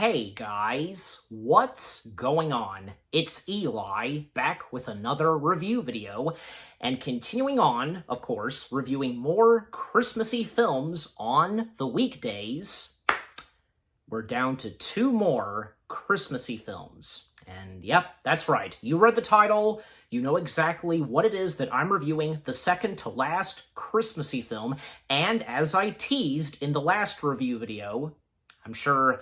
Hey guys, what's going on? It's Eli, back with another review video, and continuing on, of course, reviewing more Christmassy films on the weekdays. We're down to 2 more Christmassy films. And yep, that's right, you read the title, you know exactly what it is that I'm reviewing, the second to last Christmassy film, and as I teased in the last review video, I'm sure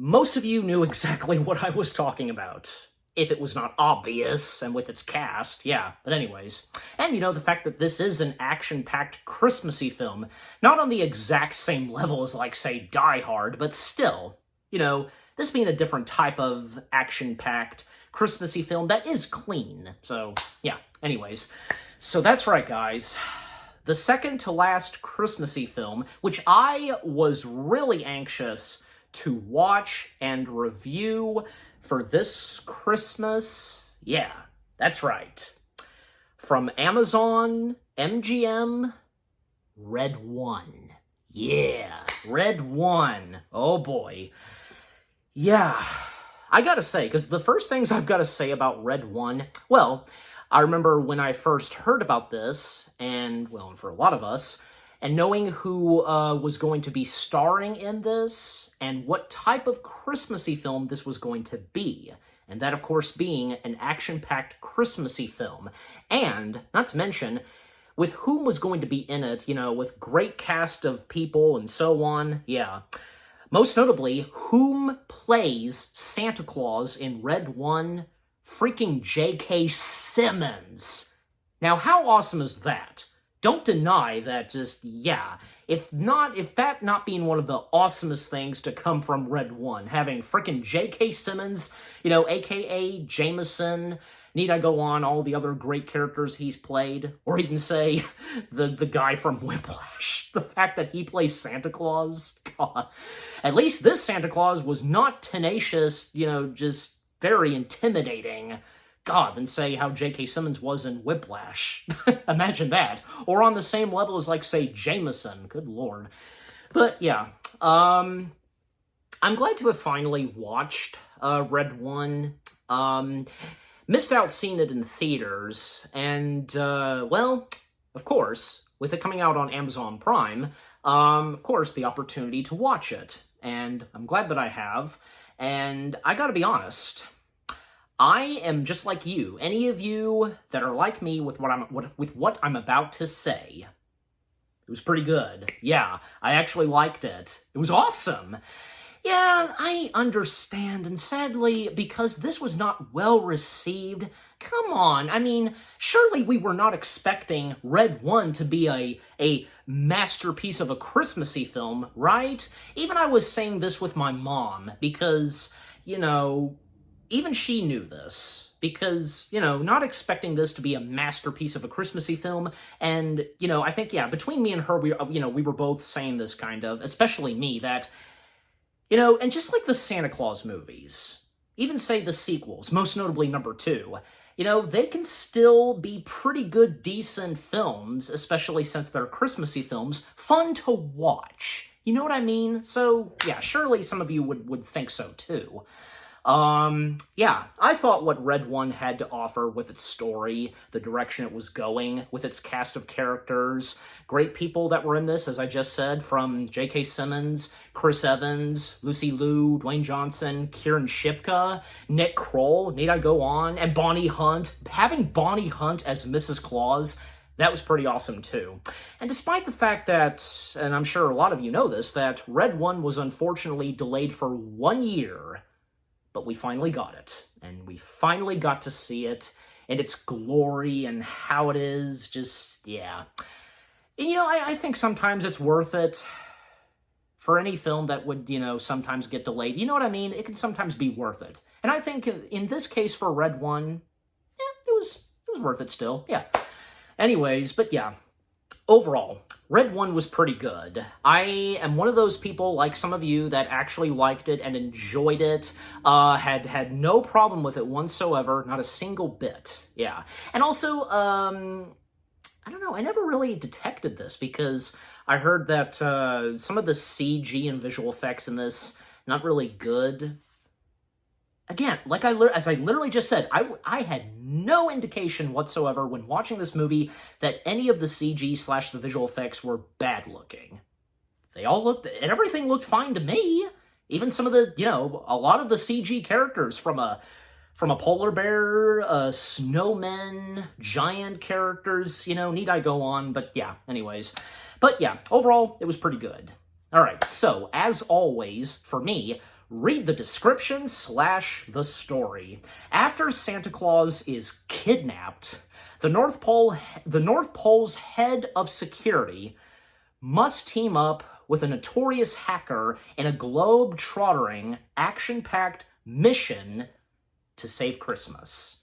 most of you knew exactly what I was talking about, if it was not obvious, and with its cast, yeah. But anyways, and you know, the fact that this is an action-packed Christmassy film, not on the exact same level as, like, say, Die Hard, but still, you know, this being a different type of action-packed Christmassy film that is clean. So, yeah, anyways. So that's right, guys. The second to last Christmassy film, which I was really anxious to watch and review for this Christmas. Yeah, that's right. From Amazon, MGM, Red One. Yeah, Red One. Oh boy. Yeah, I gotta say, because the first things I've gotta say about Red One, well, I remember when I first heard about this, and, well, for a lot of us, and knowing who was going to be starring in this, and what type of Christmassy film this was going to be. And that, of course, being an action-packed Christmassy film. And, not to mention, with whom was going to be in it, you know, with great cast of people and so on, yeah. Most notably, whom plays Santa Claus in Red One? Freaking J.K. Simmons. Now, how awesome is that? Don't deny that, just, yeah. If that not being one of the awesomest things to come from Red One, having frickin' J.K. Simmons, you know, a.k.a. Jameson, need I go on all the other great characters he's played? Or even say, the guy from Whiplash, the fact that he plays Santa Claus? God. At least this Santa Claus was not tenacious, you know, just very intimidating, God, than say how J.K. Simmons was in Whiplash. Imagine that. Or on the same level as, like, say, Jameson. Good lord. But, yeah. I'm glad to have finally watched Red One. Missed out seeing it in theaters. And, well, of course, with it coming out on Amazon Prime, of course, the opportunity to watch it. And I'm glad that I have. And I gotta be honest, I am just like you. Any of you that are like me with what I'm about to say, it was pretty good. Yeah, I actually liked it. It was awesome. Yeah, I understand, and sadly, because this was not well received, come on, I mean, surely we were not expecting Red One to be a masterpiece of a Christmassy film, right? Even I was saying this with my mom, because, you know, even she knew this, because, you know, not expecting this to be a masterpiece of a Christmassy film, and, you know, I think, yeah, between me and her, we were both saying this kind of, especially me, that, you know, and just like the Santa Claus movies, even say the sequels, most notably number 2, you know, they can still be pretty good, decent films, especially since they're Christmassy films, fun to watch. You know what I mean? So, yeah, surely some of you would think so, too. Yeah, I thought what Red One had to offer with its story, the direction it was going, with its cast of characters, great people that were in this, as I just said, from J.K. Simmons, Chris Evans, Lucy Liu, Dwayne Johnson, Kieran Shipka, Nick Kroll, need I go on, and Bonnie Hunt. Having Bonnie Hunt as Mrs. Claus, that was pretty awesome, too. And despite the fact that, and I'm sure a lot of you know this, that Red One was unfortunately delayed for 1 year, but we finally got it, and we finally got to see it, and its glory, and how it is, just, yeah. And, you know, I think sometimes it's worth it for any film that would, you know, sometimes get delayed. You know what I mean? It can sometimes be worth it. And I think in this case for Red One, yeah, it was worth it still, yeah. Anyways, but yeah, overall, Red One was pretty good. I am one of those people, like some of you, that actually liked it and enjoyed it, had no problem with it whatsoever, not a single bit, yeah. And also, I don't know, I never really detected this, because I heard that some of the CG and visual effects in this not really good. Again, as I literally just said, I had no indication whatsoever when watching this movie that any of the CG / the visual effects were bad looking. They all looked, and everything looked fine to me. Even some of the, a lot of the CG characters from a polar bear, snowmen, giant characters, need I go on? But yeah, anyways. But yeah, overall, it was pretty good. All right, so as always, for me, read the description / the story. After Santa Claus is kidnapped, the North Pole's head of security must team up with a notorious hacker in a globe-trottering, action-packed mission to save Christmas.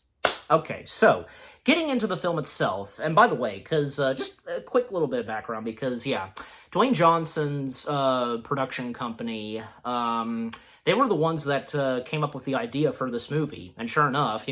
Okay, so getting into the film itself, and by the way, because just a quick little bit of background, because yeah, Dwayne Johnson's production company, they were the ones that came up with the idea for this movie, and sure enough,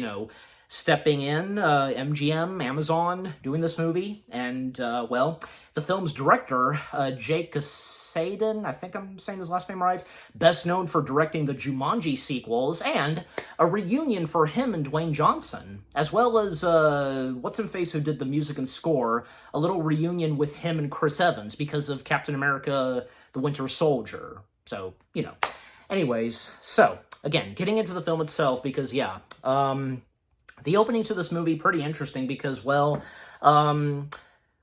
stepping in, MGM, Amazon, doing this movie, and, well, the film's director, Jake Kasdan, I think I'm saying his last name right, best known for directing the Jumanji sequels, and a reunion for him and Dwayne Johnson, as well as, What's-Him-Face, who did the music and score, a little reunion with him and Chris Evans because of Captain America, the Winter Soldier. So, Anyways, so, again, getting into the film itself, because, yeah, the opening to this movie, pretty interesting because, well,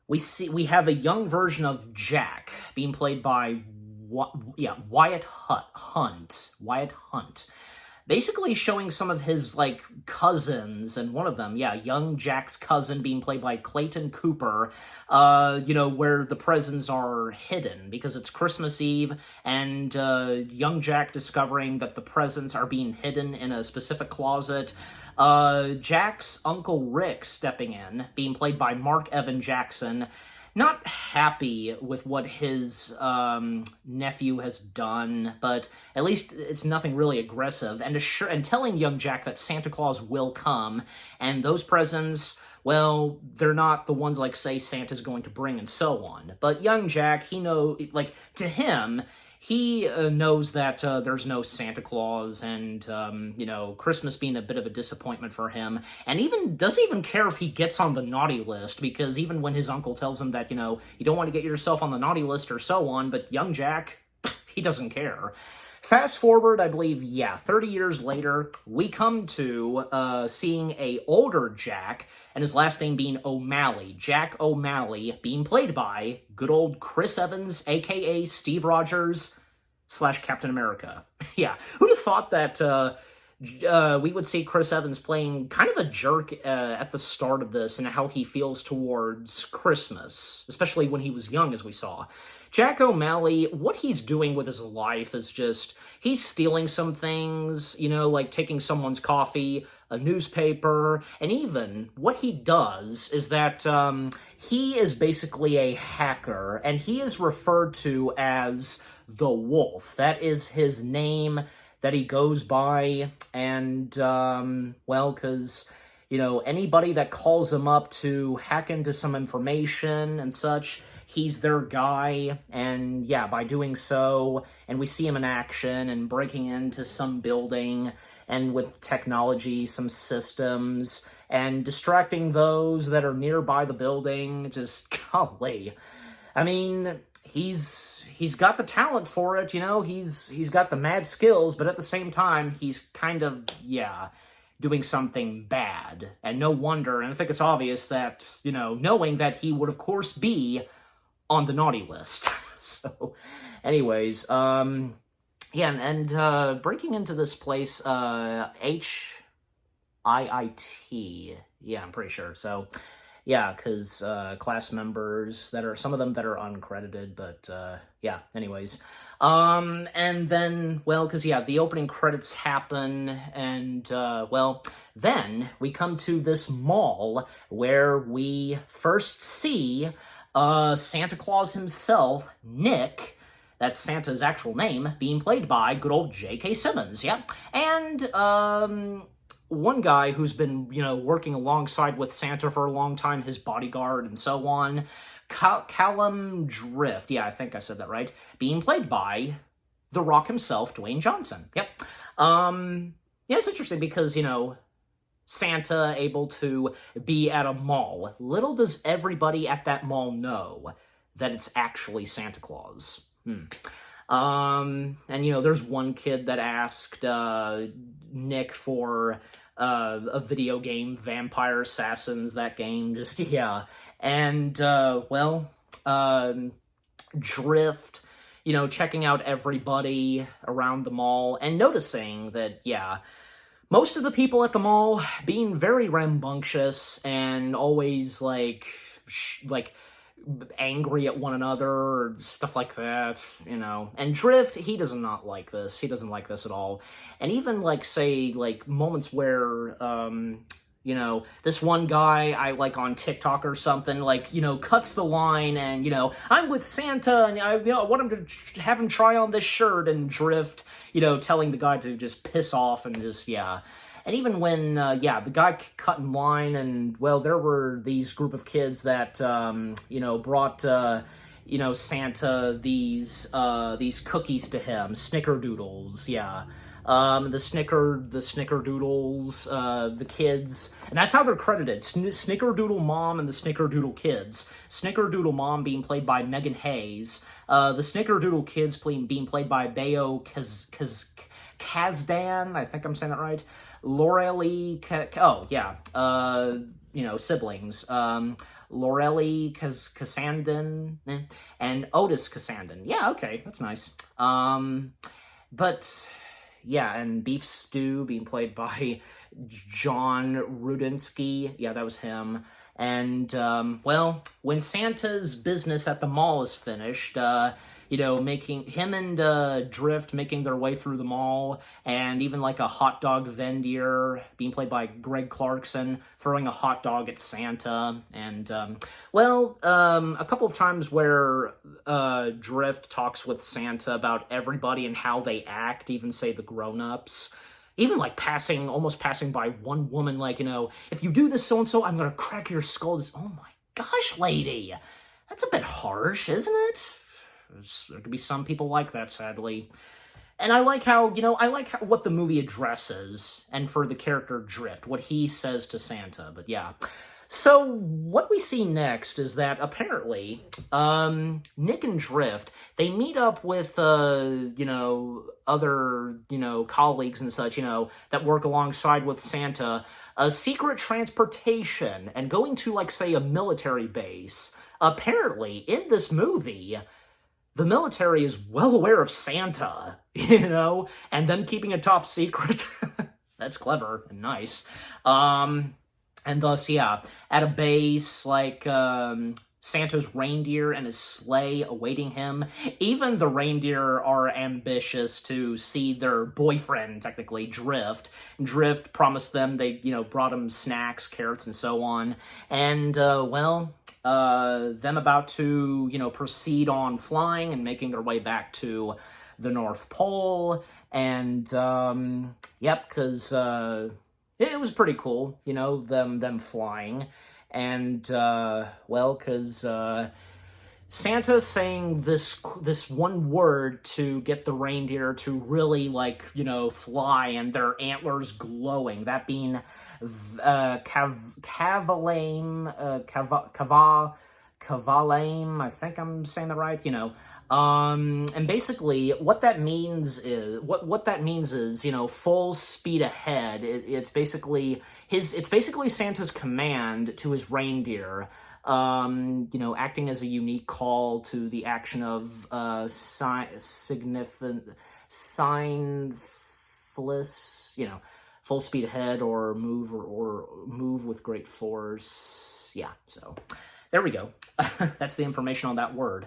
we have a young version of Jack being played by, Wyatt Hunt. Basically showing some of his, cousins, and one of them, young Jack's cousin being played by Clayton Cooper, where the presents are hidden, because it's Christmas Eve, and young Jack discovering that the presents are being hidden in a specific closet. Jack's Uncle Rick stepping in, being played by Mark Evan Jackson, not happy with what his nephew has done, but at least it's nothing really aggressive, and telling young Jack that Santa Claus will come, and those presents, well, they're not the ones, say, Santa's going to bring, and so on. But young Jack, to him, he knows that there's no Santa Claus, and, Christmas being a bit of a disappointment for him, and doesn't even care if he gets on the naughty list, because even when his uncle tells him that, you don't want to get yourself on the naughty list or so on, but young Jack, he doesn't care. Fast forward, I believe, 30 years later, we come to seeing a older Jack, and his last name being O'Malley. Jack O'Malley, being played by good old Chris Evans, a.k.a. Steve Rogers / Captain America. Yeah, who'd have thought that we would see Chris Evans playing kind of a jerk at the start of this, and how he feels towards Christmas, especially when he was young, as we saw. Jack O'Malley, what he's doing with his life is just, he's stealing some things, like taking someone's coffee, a newspaper, and even what he does is that he is basically a hacker, and he is referred to as the Wolf. That is his name that he goes by, and, well, because, anybody that calls him up to hack into some information and such, he's their guy, and yeah, by doing so, and we see him in action and breaking into some building, and with technology, some systems, and distracting those that are nearby the building. Just, golly. I mean, he's got the talent for it, he's got the mad skills, but at the same time, he's kind of, doing something bad. And no wonder, and I think it's obvious that, knowing that he would, of course, be on the naughty list. So, anyways, and breaking into this place, HIIT, I'm pretty sure, so, because class members some of them that are uncredited, but, anyways, and then, well, because, the opening credits happen, and, then we come to this mall where we first see Santa Claus himself, Nick, that's Santa's actual name, being played by good old J.K. Simmons, and, one guy who's been, working alongside with Santa for a long time, his bodyguard and so on, Callum Drift, I think I said that right, being played by The Rock himself, Dwayne Johnson. Yep. Yeah, it's interesting because, Santa able to be at a mall. Little does everybody at that mall know that it's actually Santa Claus. And, there's one kid that asked Nick for a video game, Vampire Assassins, that game, just, yeah. And, Drift, checking out everybody around the mall and noticing that, yeah, most of the people at the mall being very rambunctious and always, like, angry at one another or stuff like that, And Drift, he does not like this. He doesn't like this at all. And even, say, moments where, this one guy I like on TikTok or something, cuts the line and, I'm with Santa and I want him to have him try on this shirt, and Drift, telling the guy to just piss off and just, yeah. And even when, the guy cut in line and, there were these group of kids that, brought, Santa these cookies to him, snickerdoodles, yeah. The snickerdoodles, the kids, and that's how they're credited, Snickerdoodle Mom and the Snickerdoodle Kids. Snickerdoodle Mom being played by Megan Hayes, the Snickerdoodle Kids being played by Bayo Kazdan, I think I'm saying that right, Laureli, siblings, Laureli Kasandon, and Otis Kasandon. Yeah, okay, that's nice. But... yeah, and Beef Stew being played by John Rudinsky. Yeah, that was him. And, when Santa's business at the mall is finished, making him and Drift making their way through the mall, and even a hot dog vendor being played by Greg Clarkson throwing a hot dog at Santa, and a couple of times where Drift talks with Santa about everybody and how they act, even say the grown-ups. Even almost passing by one woman, if you do this so-and-so, I'm gonna crack your skull. Oh my gosh, lady, that's a bit harsh, isn't it? There could be some people like that, sadly. And I like how, what the movie addresses, and for the character Drift, what he says to Santa, but yeah. So, what we see next is that, apparently, Nick and Drift, they meet up with, other, colleagues and such, that work alongside with Santa, a secret transportation, and going to, say, a military base. Apparently, in this movie... the military is well aware of Santa, and then keeping a top secret. That's clever and nice. And thus, yeah, at a base, Santa's reindeer and his sleigh awaiting him. Even the reindeer are ambitious to see their boyfriend, technically, Drift. Drift promised them they, brought him snacks, carrots, and so on. And, them about to, proceed on flying and making their way back to the North Pole. And, because it was pretty cool, them flying. And, because Santa's saying this one word to get the reindeer to really, fly, and their antlers glowing, that being... Kavalame, I think I'm saying that right, and basically what that means is, full speed ahead. It's basically Santa's command to his reindeer, acting as a unique call to the action of, full speed ahead, or move with great force. Yeah, so there we go. That's the information on that word.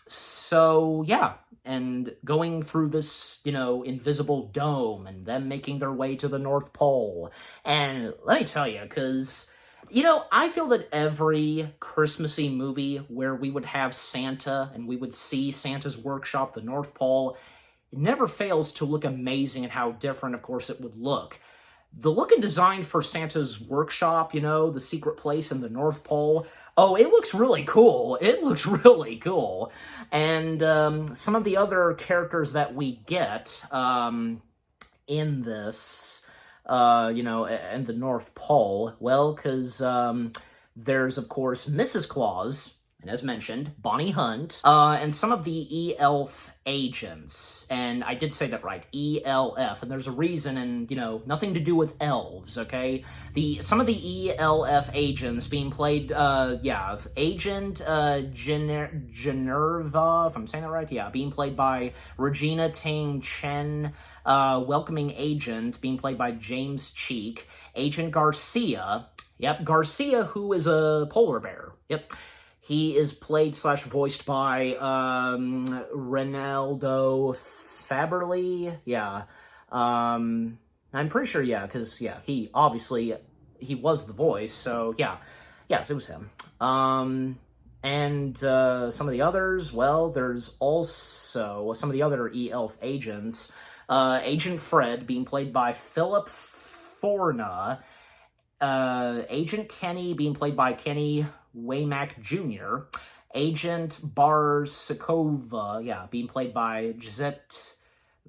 So yeah, and going through this, invisible dome, and them making their way to the North Pole. And let me tell you, because, I feel that every Christmassy movie where we would have Santa and we would see Santa's workshop, the North Pole, it never fails to look amazing and how different, of course, it would look. The look and design for Santa's workshop, the secret place in the North Pole, Oh, it looks really cool. It looks really cool. And some of the other characters that we get in this, and the North Pole, well, because there's, of course, Mrs. Claus, and as mentioned, Bonnie Hunt, and some of the E-Elf agents. And I did say that right, E-L-F, and there's a reason, and, nothing to do with elves, okay? Some of the E-L-F agents being played, Agent Generva, if I'm saying that right, yeah, being played by Regina Ting Chen, Welcoming Agent, being played by James Cheek, Agent Garcia, yep, Garcia, who is a polar bear, yep. He is played / voiced by Ronaldo Faberly. Yeah. I'm pretty sure, yeah, because, yeah, he was the voice, so, yeah. Yes, it was him. And some of the others, well, there's also some of the other E-Elf agents. Agent Fred, being played by Philip Forna. Agent Kenny, being played by Kenny Waymack Jr., Agent Barsakova, yeah, being played by Gisette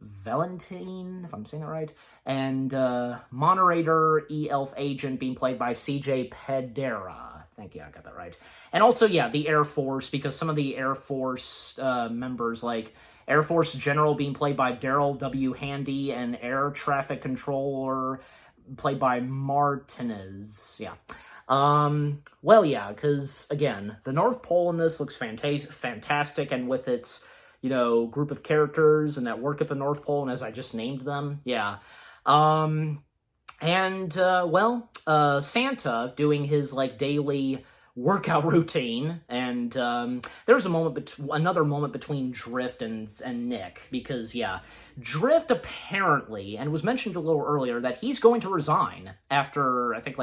Valentine, if I'm saying that right, and Moderator E-Elf Agent being played by CJ Pedera. Thank you, I got that right. And also, yeah, the Air Force, because some of the Air Force members, like Air Force General being played by Daryl W. Handy, and Air Traffic Controller played by Martinez, yeah. Well, yeah, because, again, the North Pole in this looks fantastic, and with its, group of characters and that work at the North Pole, and as I just named them, yeah. Santa doing his, daily workout routine, and, there was another moment between Drift and Nick, because, yeah, Drift apparently, and it was mentioned a little earlier, that he's going to resign after, I think,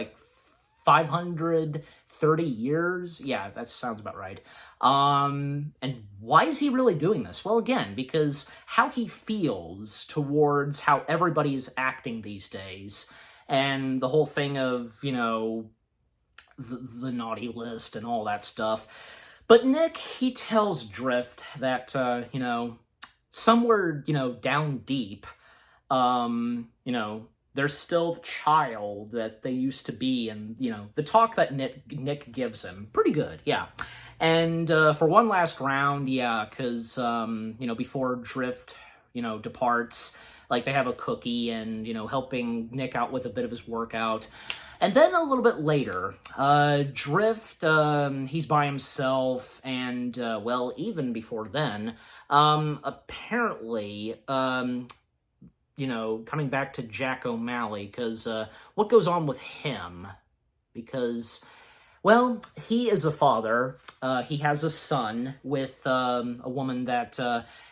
530 years? Yeah, that sounds about right. And why is he really doing this? Well, again, because how he feels towards how everybody's acting these days, and the whole thing of, the naughty list and all that stuff. But Nick, he tells Drift that, somewhere, down deep, they're still the child that they used to be, and, the talk that Nick gives him, pretty good, yeah. And for one last round, yeah, because, before Drift, departs, they have a cookie and, helping Nick out with a bit of his workout. And then a little bit later, Drift, he's by himself, and, even before then, apparently, coming back to Jack O'Malley, because what goes on with him? Because, well, he is a father. He has a son with a woman that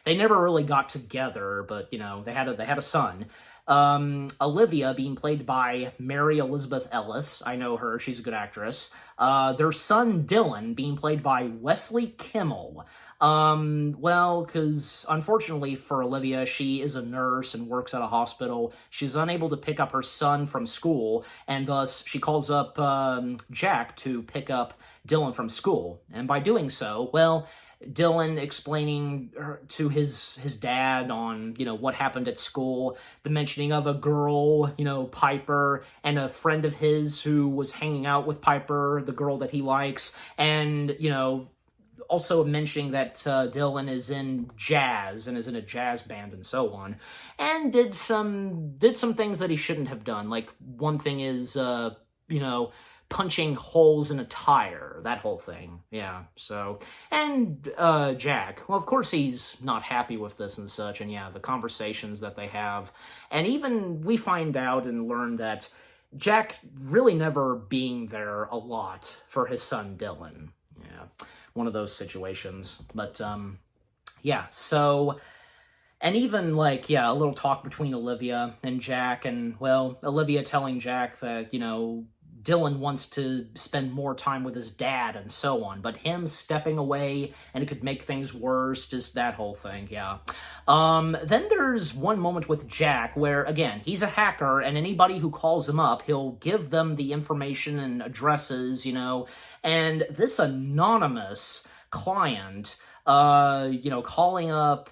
they never really got together, but, they had a son. Olivia, being played by Mary Elizabeth Ellis. I know her. She's a good actress. Their son, Dylan, being played by Wesley Kimmel. Because unfortunately for Olivia, she is a nurse and works at a hospital. She's unable to pick up her son from school, and thus she calls up Jack to pick up Dylan from school. And by doing so, well, Dylan explaining to his dad on, what happened at school, the mentioning of a girl, Piper, and a friend of his who was hanging out with Piper, the girl that he likes, and, also mentioning that Dylan is in jazz and is in a jazz band and so on, and did some things that he shouldn't have done. Like, one thing is, punching holes in a tire, that whole thing, yeah, so, and Jack, well, of course he's not happy with this and such, and yeah, the conversations that they have, and even we find out and learn that Jack really never being there a lot for his son Dylan, yeah, one of those situations, but, yeah, so, and even, a little talk between Olivia and Jack, and, well, Olivia telling Jack that, Dylan wants to spend more time with his dad and so on, but him stepping away and it could make things worse, just that whole thing, yeah. Then there's one moment with Jack where, again, he's a hacker, and anybody who calls him up, he'll give them the information and addresses, and this anonymous client, calling up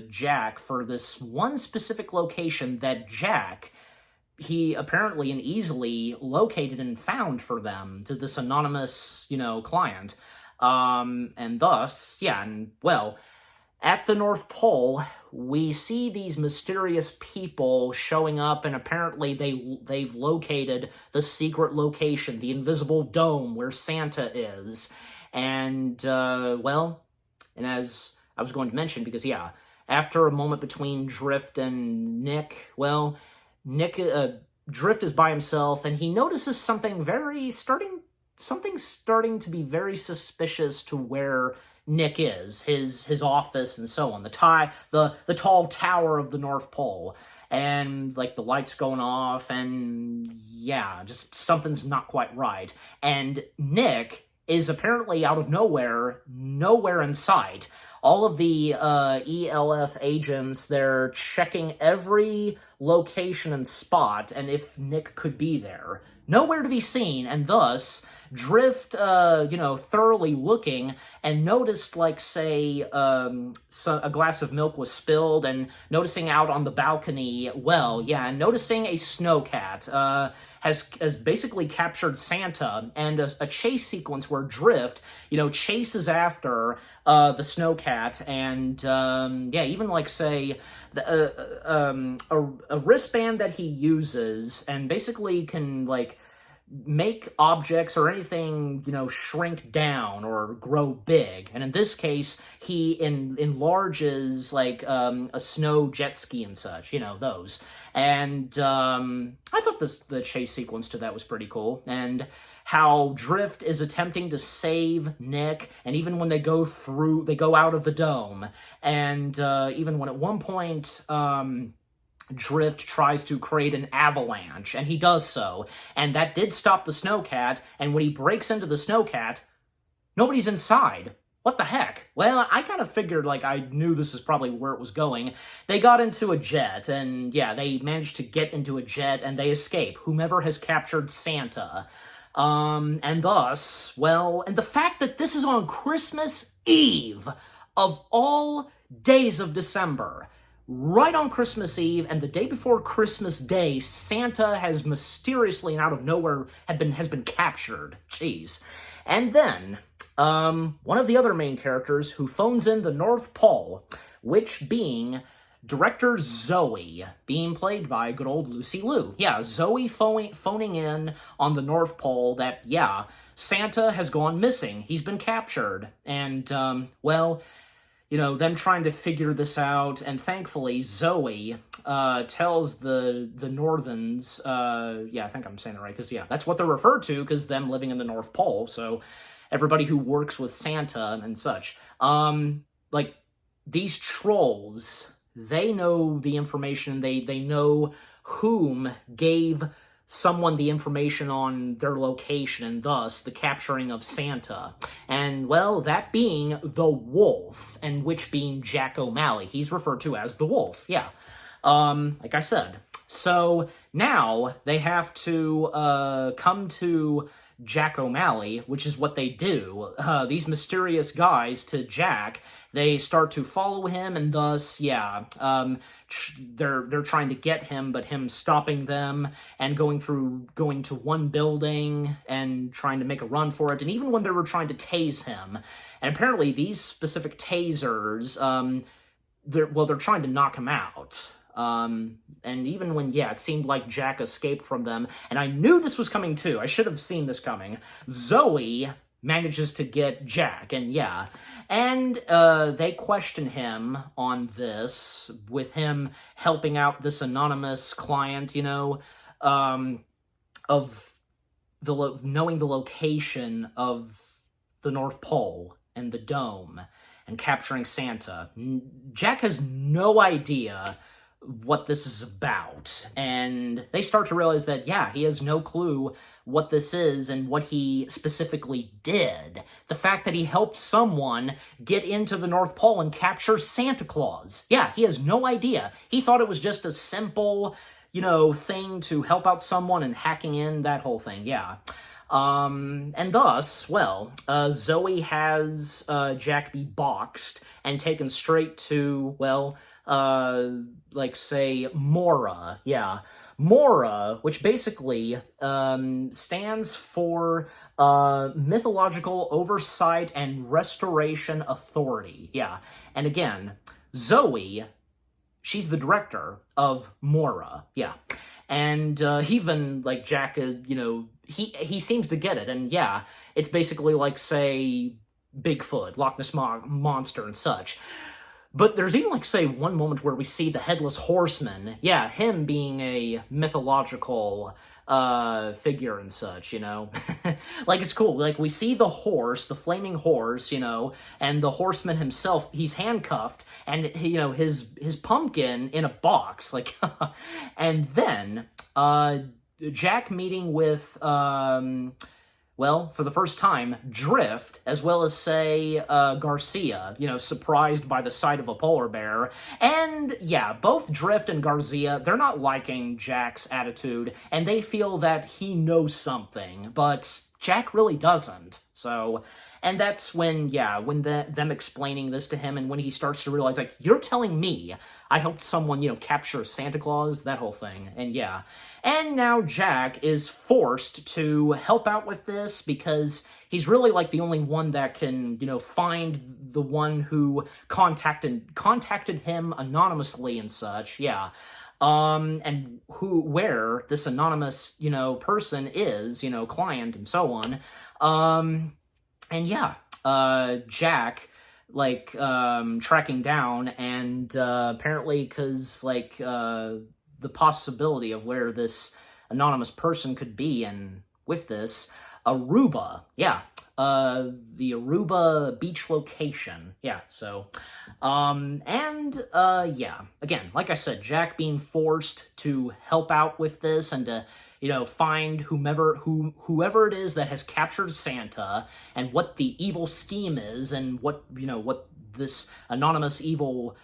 Jack for this one specific location that Jack, he apparently and easily located and found for them, to this anonymous, client. And thus, at the North Pole, we see these mysterious people showing up, and apparently they've located the secret location, the invisible dome where Santa is. And, and as I was going to mention, because, after a moment between Drift and Nick, Drift is by himself, and he notices something starting to be very suspicious to where Nick is, his office and so on, the tall tower of the North Pole, and like the lights going off, and just something's not quite right. And Nick is apparently out of nowhere in sight. All of the ELF agents, they're checking every location and spot, and if Nick could be there. Nowhere to be seen, and thus Drift, thoroughly looking, and noticed, a glass of milk was spilled, and noticing out on the balcony, and noticing a snowcat, has basically captured Santa, and a chase sequence where Drift, chases after the snowcat, and even a wristband that he uses, and basically can make objects or anything, shrink down or grow big. And in this case, he enlarges a snow jet ski and such, those. And I thought the chase sequence to that was pretty cool. And how Drift is attempting to save Nick, and even when they go out of the dome, and even when at one point, Drift tries to create an avalanche, and he does so, and that did stop the snowcat, and when he breaks into the snowcat, nobody's inside. What the heck? Well, I kind of figured, I knew this is probably where it was going. They got into a jet, and they managed to get into a jet, and they escape, whomever has captured Santa. And thus, and the fact that this is on Christmas Eve, of all days of December, right on Christmas Eve, and the day before Christmas Day, Santa has mysteriously and out of nowhere has been captured. Jeez. And then, one of the other main characters who phones in the North Pole, which being director Zoe, being played by good old Lucy Liu. Yeah, Zoe phoning in on the North Pole that, Santa has gone missing. He's been captured. And, them trying to figure this out, and thankfully Zoe tells the Northerns, I think I'm saying that right, because that's what they're referred to, because them living in the North Pole, so everybody who works with Santa and such, these trolls, they know the information, they know whom gave someone the information on their location, and thus the capturing of Santa. And, that being the Wolf, and which being Jack O'Malley. He's referred to as the Wolf, like I said. So now they have to come to Jack O'Malley, which is what they do. These mysterious guys to Jack, they start to follow him, and thus, they're trying to get him, but him stopping them and going to one building and trying to make a run for it. And even when they were trying to tase him, and apparently these specific tasers, they're trying to knock him out. And even when, it seemed like Jack escaped from them, and I knew this was coming too, I should have seen this coming, Zoe manages to get Jack, and they question him on this, with him helping out this anonymous client, of knowing the location of the North Pole and the dome and capturing Santa. Jack has no idea what this is about. And they start to realize that, yeah, he has no clue what this is and what he specifically did. The fact that he helped someone get into the North Pole and capture Santa Claus. Yeah, he has no idea. He thought it was just a simple, thing to help out someone and hacking in, that whole thing, yeah. And thus, well, Zoe has Jack be boxed and taken straight to, well, say, Mora, yeah. Mora, which basically stands for Mythological Oversight and Restoration Authority, yeah. And again, Zoe, she's the director of Mora, yeah. And even, Jack, he seems to get it, and yeah, it's basically like, say, Bigfoot, Loch Ness Monster, and such. But there's even, say, one moment where we see the Headless Horseman, yeah, him being a mythological figure and such, it's cool. We see the horse, the flaming horse, and the horseman himself, he's handcuffed, and, his pumpkin in a box, and then, Jack meeting with, for the first time, Drift, as well as, say, Garcia, surprised by the sight of a polar bear. And, yeah, both Drift and Garcia, they're not liking Jack's attitude, and they feel that he knows something, but Jack really doesn't. So, and that's when, them explaining this to him, and when he starts to realize, you're telling me I helped someone, capture Santa Claus, that whole thing, and yeah. And now Jack is forced to help out with this because he's really, the only one that can, find the one who contacted him anonymously and such, yeah. And where this anonymous, person is, client and so on. And yeah, Jack, tracking down, and apparently because, the possibility of where this anonymous person could be, and with this, Aruba, yeah, the Aruba beach location, yeah, so, yeah, again, like I said, Jack being forced to help out with this, and to, find whoever it is that has captured Santa, and what the evil scheme is, and what this anonymous evil,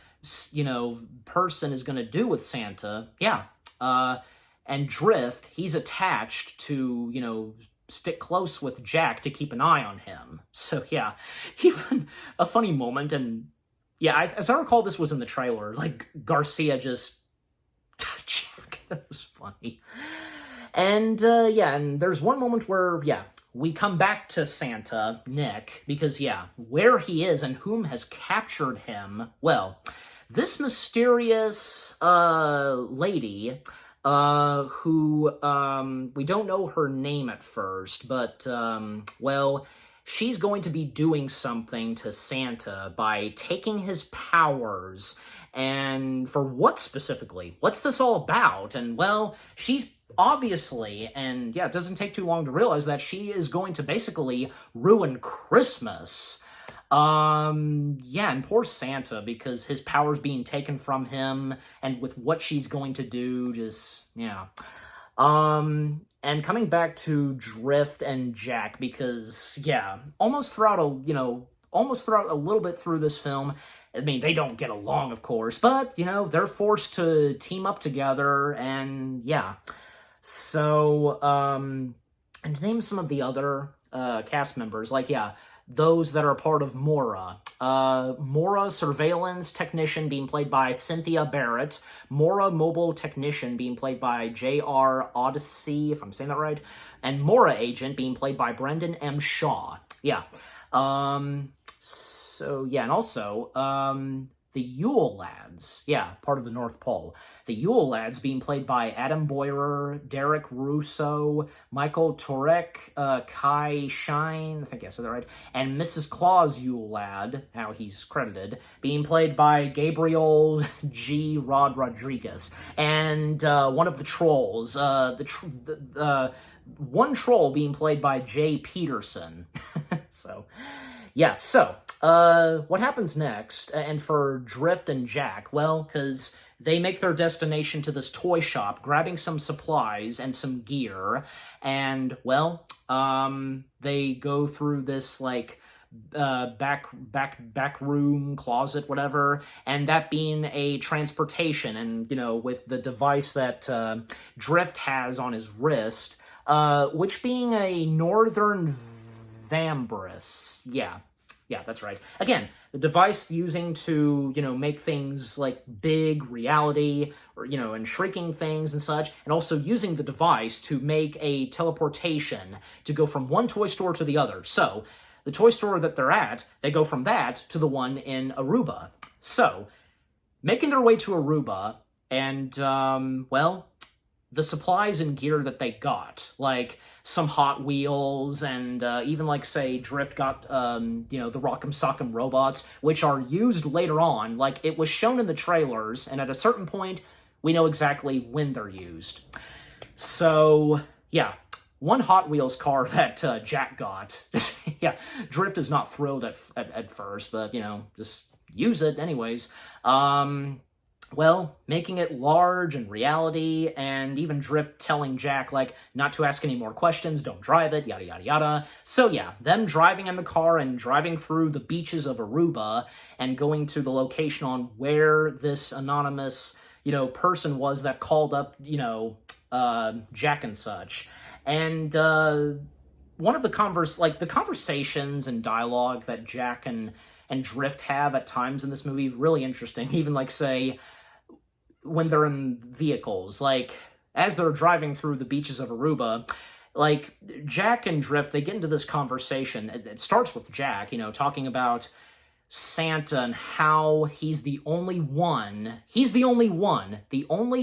person is going to do with Santa, yeah. And Drift, he's attached to, stick close with Jack to keep an eye on him. So, yeah, even a funny moment, and, yeah, as I recall, this was in the trailer, Garcia just Jack, that was funny. And, yeah, and there's one moment where, yeah, we come back to Santa, Nick, because, yeah, where he is and whom has captured him, well, this mysterious, lady, who, we don't know her name at first, but, she's going to be doing something to Santa by taking his powers, and for what specifically? What's this all about? And, well, she's obviously, and yeah, it doesn't take too long to realize that she is going to basically ruin Christmas. Yeah, and poor Santa, because his power's being taken from him, and with what she's going to do, just, yeah. And coming back to Drift and Jack, because, yeah, almost throughout a little bit through this film, I mean, they don't get along, of course, but, they're forced to team up together, and, yeah. So, and to name some of the other, cast members, those that are part of Mora. Mora Surveillance Technician being played by Cynthia Barrett. Mora Mobile Technician being played by J.R. Odyssey, if I'm saying that right. And Mora Agent being played by Brendan M. Shaw. Yeah. So, yeah, and also, the Yule Lads, yeah, part of the North Pole. The Yule Lads being played by Adam Boyer, Derek Russo, Michael Turek, Kai Shine, I think I said that right, and Mrs. Claus Yule Lad, how he's credited, being played by Gabriel G. Rod Rodriguez. And one of the trolls, one troll being played by Jay Peterson. So, yeah, so, what happens next, and for Drift and Jack? Well, because they make their destination to this toy shop, grabbing some supplies and some gear, and, well, they go through this, like, back room, closet, whatever, and that being a transportation, and, you know, with the device that Drift has on his wrist, which being a Northern Vambrace. Yeah, that's right. Again, the device using to, you know, make things like big reality, or, you know, and shrinking things and such, and also using the device to make a teleportation to go from one toy store to the other. So, the toy store that they're at, they go from that to the one in Aruba. So, making their way to Aruba, and, well, the supplies and gear that they got, like some Hot Wheels, and even, like, say, Drift got, you know, the Rock'em Sock'em robots, which are used later on. Like, it was shown in the trailers, and at a certain point, we know exactly when they're used. So, yeah, one Hot Wheels car that Jack got. Yeah, Drift is not thrilled at first, but, you know, just use it anyways. Well, making it large and reality, and even Drift telling Jack, like, not to ask any more questions, don't drive it, yada, yada, yada. So yeah, them driving in the car and driving through the beaches of Aruba and going to the location on where this anonymous, you know, person was that called up, you know, Jack and such. And, one of the conversations and dialogue that Jack and Drift have at times in this movie, really interesting. Even, like, say, when they're in vehicles, like, as they're driving through the beaches of Aruba, like, Jack and Drift, they get into this conversation. It starts with Jack, you know, talking about Santa and how he's the only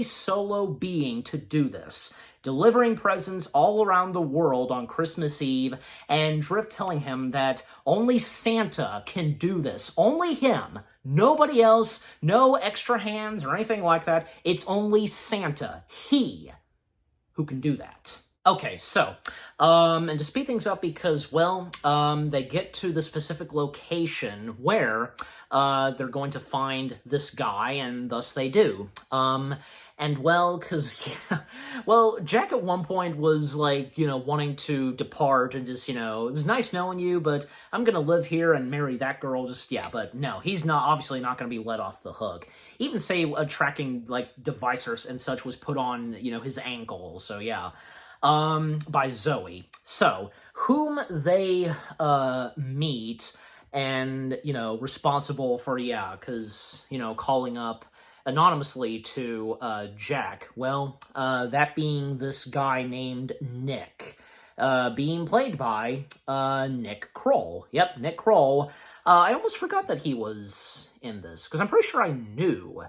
solo being to do this, delivering presents all around the world on Christmas Eve, and Drift telling him that only Santa can do this. Only him. Nobody else. No extra hands or anything like that. It's only Santa. He who can do that. Okay, so, and to speed things up because, well, they get to the specific location where, they're going to find this guy, and thus they do. And, well, because, yeah, well, Jack at one point was, like, you know, wanting to depart and just, you know, it was nice knowing you, but I'm gonna live here and marry that girl, just, yeah, but no, he's not, obviously not gonna be let off the hook. Even, say, a tracking, like, device and such was put on, you know, his ankle, so yeah. By Zoe. So, whom they, meet, and, you know, responsible for, yeah, because, you know, calling up anonymously to, Jack. Well, that being this guy named Nick, being played by, Nick Kroll. Yep, Nick Kroll. I almost forgot that he was in this, because I'm pretty sure I knew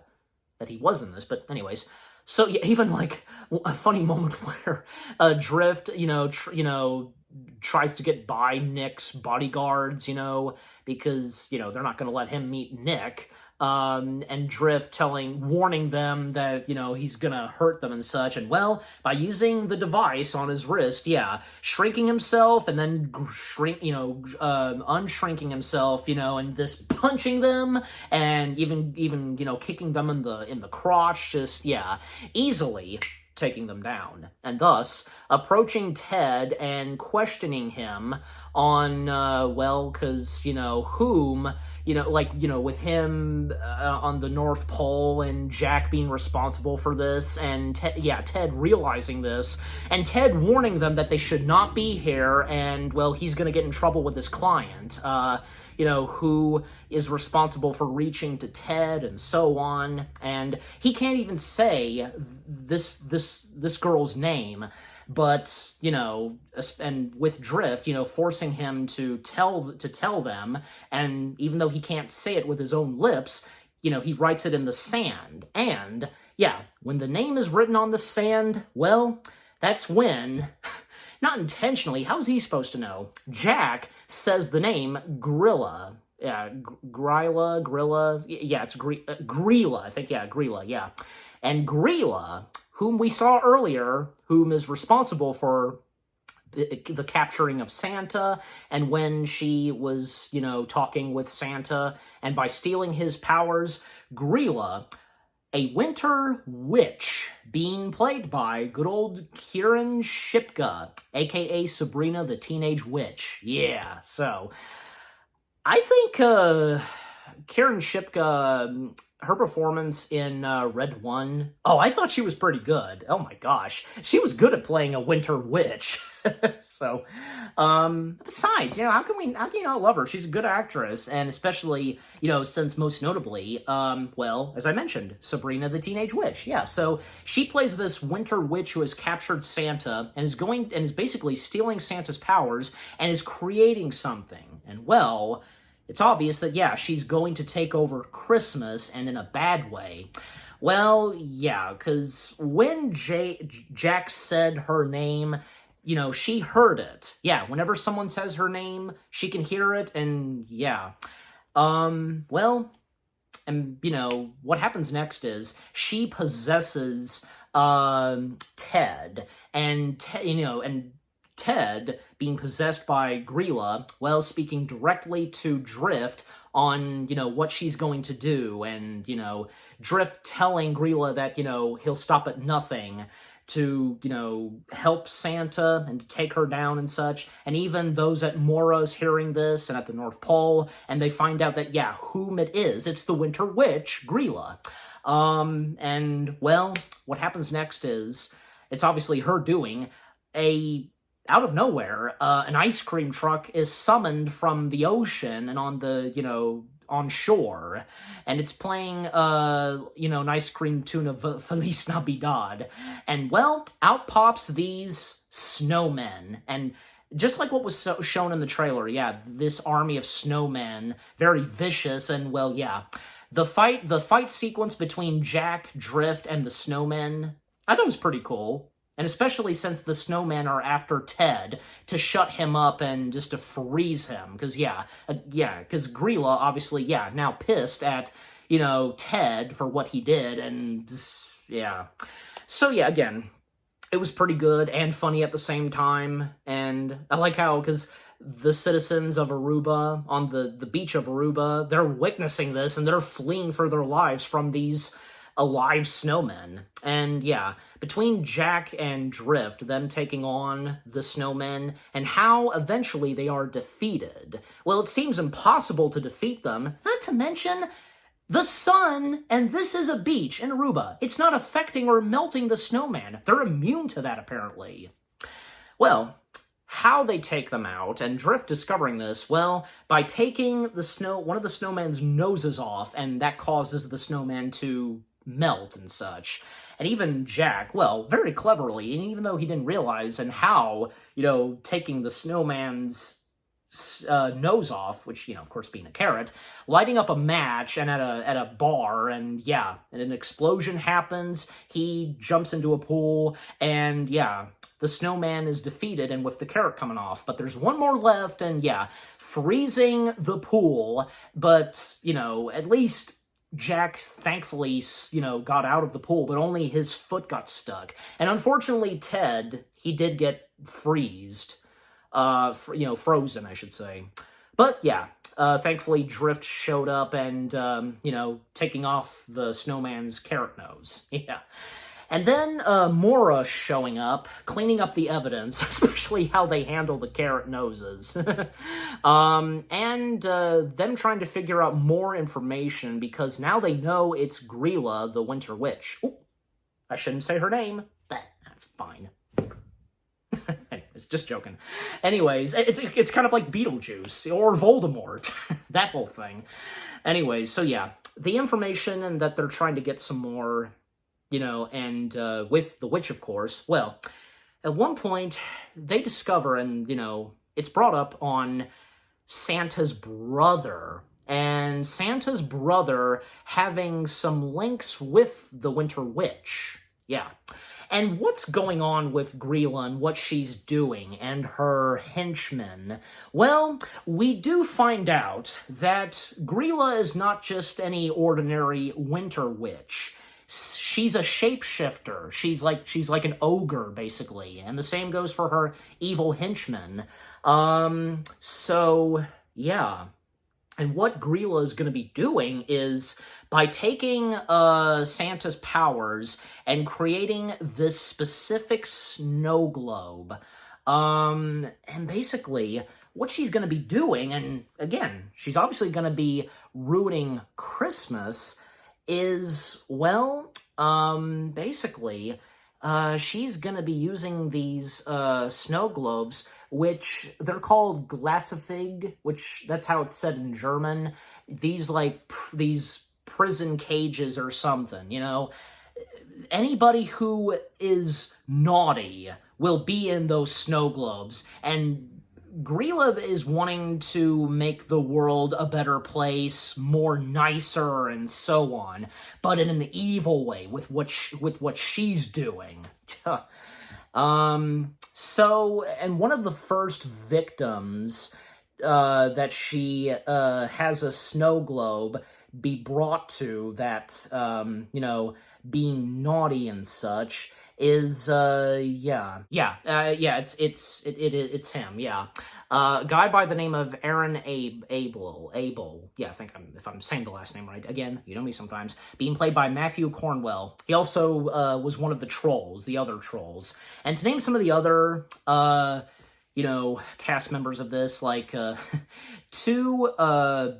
that he was in this, but anyways. So, yeah, even, like, a funny moment where, Drift, you know, tries to get by Nick's bodyguards, you know, because, you know, they're not going to let him meet Nick, and Drift warning them that, you know, he's gonna hurt them and such, and, well, by using the device on his wrist, yeah, shrinking himself, and then unshrinking himself, you know, and this punching them, and even, you know, kicking them in the crotch, just, yeah, easily taking them down, and thus approaching Ted and questioning him on, well, because, you know, whom, you know, like, you know, with him on the North Pole, and Jack being responsible for this, and Ted realizing this, and Ted warning them that they should not be here, and, well, he's gonna get in trouble with his client, you know, who is responsible for reaching to Ted, and so on, and he can't even say this girl's name, but, you know, and with Drift, you know, forcing him to tell them, and even though he can't say it with his own lips, you know, he writes it in the sand, and, yeah, when the name is written on the sand, well, that's when, not intentionally, how's he supposed to know? Jack says the name Grilla. Yeah, Grilla, yeah, it's Grilla, I think, yeah, Grilla, yeah. And Grilla, whom we saw earlier, whom is responsible for the capturing of Santa, and when she was, you know, talking with Santa, and by stealing his powers, Grilla A winter witch being played by good old Kiernan Shipka, aka Sabrina the Teenage Witch. Yeah, so I think Kiernan Shipka, her performance in Red One, oh, I thought she was pretty good. Oh my gosh, she was good at playing a winter witch. So, besides, how can you not love her? She's a good actress, and especially, since most notably, well, as I mentioned, Sabrina the Teenage Witch. Yeah, so she plays this winter witch who has captured Santa and is basically stealing Santa's powers and is creating something. And well, it's obvious that, yeah, she's going to take over Christmas, and in a bad way. Well, yeah, because when Jack said her name, she heard it. Yeah, whenever someone says her name, she can hear it, and yeah. Well, and, what happens next is she possesses, Ted, and, Ted, being possessed by Grilla, well, speaking directly to Drift on, what she's going to do, and, Drift telling Grilla that, he'll stop at nothing to, help Santa and to take her down and such, and even those at Mora's hearing this and at the North Pole, and they find out that, yeah, whom it is, it's the Winter Witch, Grilla. And, well, what happens next is, it's obviously her doing, out of nowhere, an ice cream truck is summoned from the ocean and on the, on shore, and it's playing, an ice cream tune of Feliz Navidad, and, well, out pops these snowmen, and just like what was shown in the trailer, yeah, this army of snowmen, very vicious, and, well, yeah, the fight sequence between Jack, Drift, and the snowmen, I thought was pretty cool. And especially since the snowmen are after Ted to shut him up and just to freeze him. Because, because Grilla, obviously, now pissed at, Ted for what he did. And, yeah. So, yeah, again, it was pretty good and funny at the same time. And I like how, because the citizens of Aruba, on the beach of Aruba, they're witnessing this and they're fleeing for their lives from these alive snowmen. And yeah, between Jack and Drift, them taking on the snowmen, and how eventually they are defeated. Well, it seems impossible to defeat them, not to mention the sun, and this is a beach in Aruba. It's not affecting or melting the snowman. They're immune to that, apparently. Well, how they take them out, and Drift discovering this, well, by taking one of the snowman's noses off, and that causes the snowman to melt and such. And even Jack, well, very cleverly, and even though he didn't realize and how, taking the snowman's nose off, which, of course being a carrot, lighting up a match and at a bar, and yeah, and an explosion happens, he jumps into a pool, and yeah, the snowman is defeated and with the carrot coming off, but there's one more left, and yeah, freezing the pool, but, at least Jack thankfully, got out of the pool, but only his foot got stuck. And unfortunately, Ted, he did get frozen, I should say. But yeah, thankfully Drift showed up and, taking off the snowman's carrot nose. Yeah. And then Mora showing up, cleaning up the evidence, especially how they handle the carrot noses. And them trying to figure out more information because now they know it's Grilla, the Winter Witch. Ooh, I shouldn't say her name, but that's fine. Anyways, just joking. Anyways, it's kind of like Beetlejuice or Voldemort, that whole thing. Anyways, so yeah, the information and that they're trying to get some more, and with the witch, of course, well, at one point, they discover, and, it's brought up on Santa's brother, and Santa's brother having some links with the Winter Witch. Yeah. And what's going on with Grilla and what she's doing and her henchmen? Well, we do find out that Grilla is not just any ordinary winter witch. She's a shapeshifter. She's like an ogre, basically. And the same goes for her evil henchmen. So, yeah. And what Grilla is going to be doing is by taking Santa's powers and creating this specific snow globe. And basically, what she's going to be doing, and again, she's obviously going to be ruining Christmas, is, well, basically, she's going to be using these snow globes, which they're called Glassifig, which that's how it's said in German. These, like, these prison cages or something, you know? Anybody who is naughty will be in those snow globes, and Grilla is wanting to make the world a better place, more nicer, and so on, but in an evil way with what she's doing. So, and one of the first victims that she has a snow globe be brought to, that, you know, being naughty and such, is, it's him, yeah. A guy by the name of Aaron Abel, yeah, I think if I'm saying the last name right, again, you know me sometimes, being played by Matthew Cornwell. He also, was one of the trolls, the other trolls. And to name some of the other, you know, cast members of this, like, two,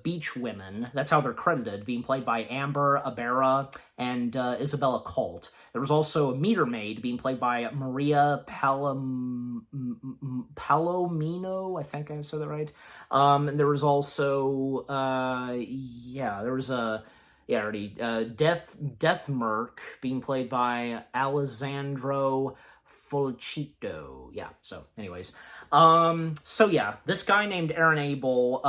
beach women, that's how they're credited, being played by Amber Abera and, Isabella Colt. There was also a meter maid being played by Maria Palomino, I think I said that right. And there was also, Deathmerk being played by Alessandro Fulcito. Yeah, so anyways. So yeah, this guy named Aaron Abel,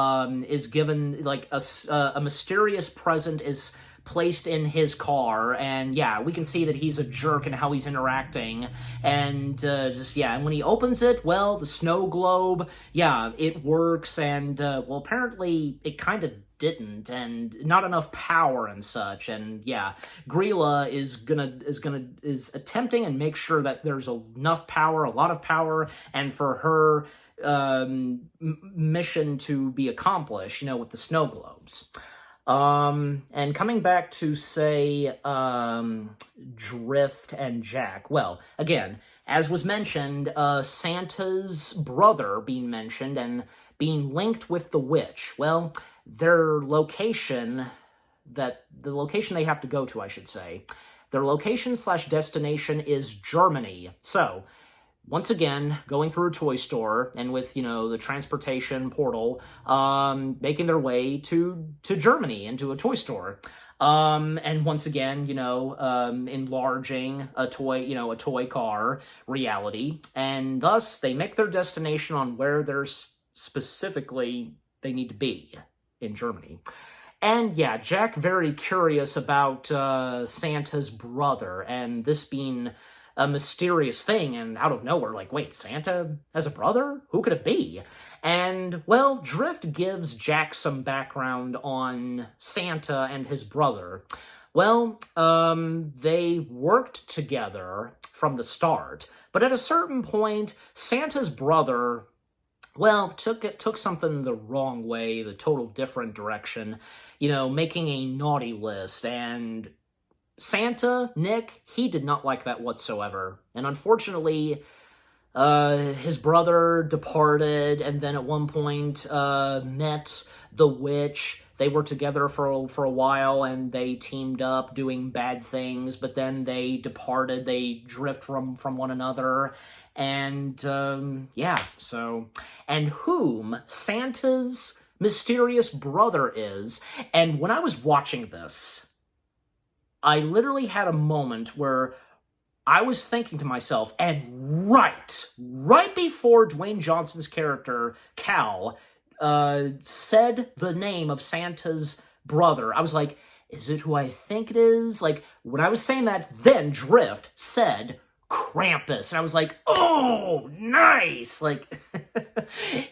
is given, like, a mysterious present is placed in his car, and yeah, we can see that he's a jerk and how he's interacting, and and when he opens it, well, the snow globe, yeah, it works, and well, apparently it kind of didn't, and not enough power and such, and yeah, Grilla is attempting and make sure that there's enough power, a lot of power, and for her mission to be accomplished, you know, with the snow globes. And coming back to, say, Drift and Jack, well, again, as was mentioned, Santa's brother being mentioned and being linked with the witch. Well, the location they have to go to, I should say, their location/destination is Germany. So, once again, going through a toy store, and with, you know, the transportation portal, making their way to Germany, into a toy store. And once again, you know, enlarging a toy car reality, and thus they make their destination on where they're specifically they need to be, in Germany. And yeah, Jack very curious about Santa's brother, and this being a mysterious thing, and out of nowhere, like, wait, Santa has a brother? Who could it be? And, well, Drift gives Jack some background on Santa and his brother. Well, they worked together from the start, but at a certain point, Santa's brother, well, took something the wrong way, the total different direction, you know, making a naughty list, and Santa, Nick, he did not like that whatsoever. And unfortunately, his brother departed, and then at one point met the witch. They were together for a while, and they teamed up doing bad things, but then they departed. They drift from one another. And, yeah, so... And whom Santa's mysterious brother is. And when I was watching this, I literally had a moment where I was thinking to myself, and right before Dwayne Johnson's character, Cal, said the name of Santa's brother, I was like, is it who I think it is? Like, when I was saying that, then Drift said Krampus, and I was like, oh, nice! Like,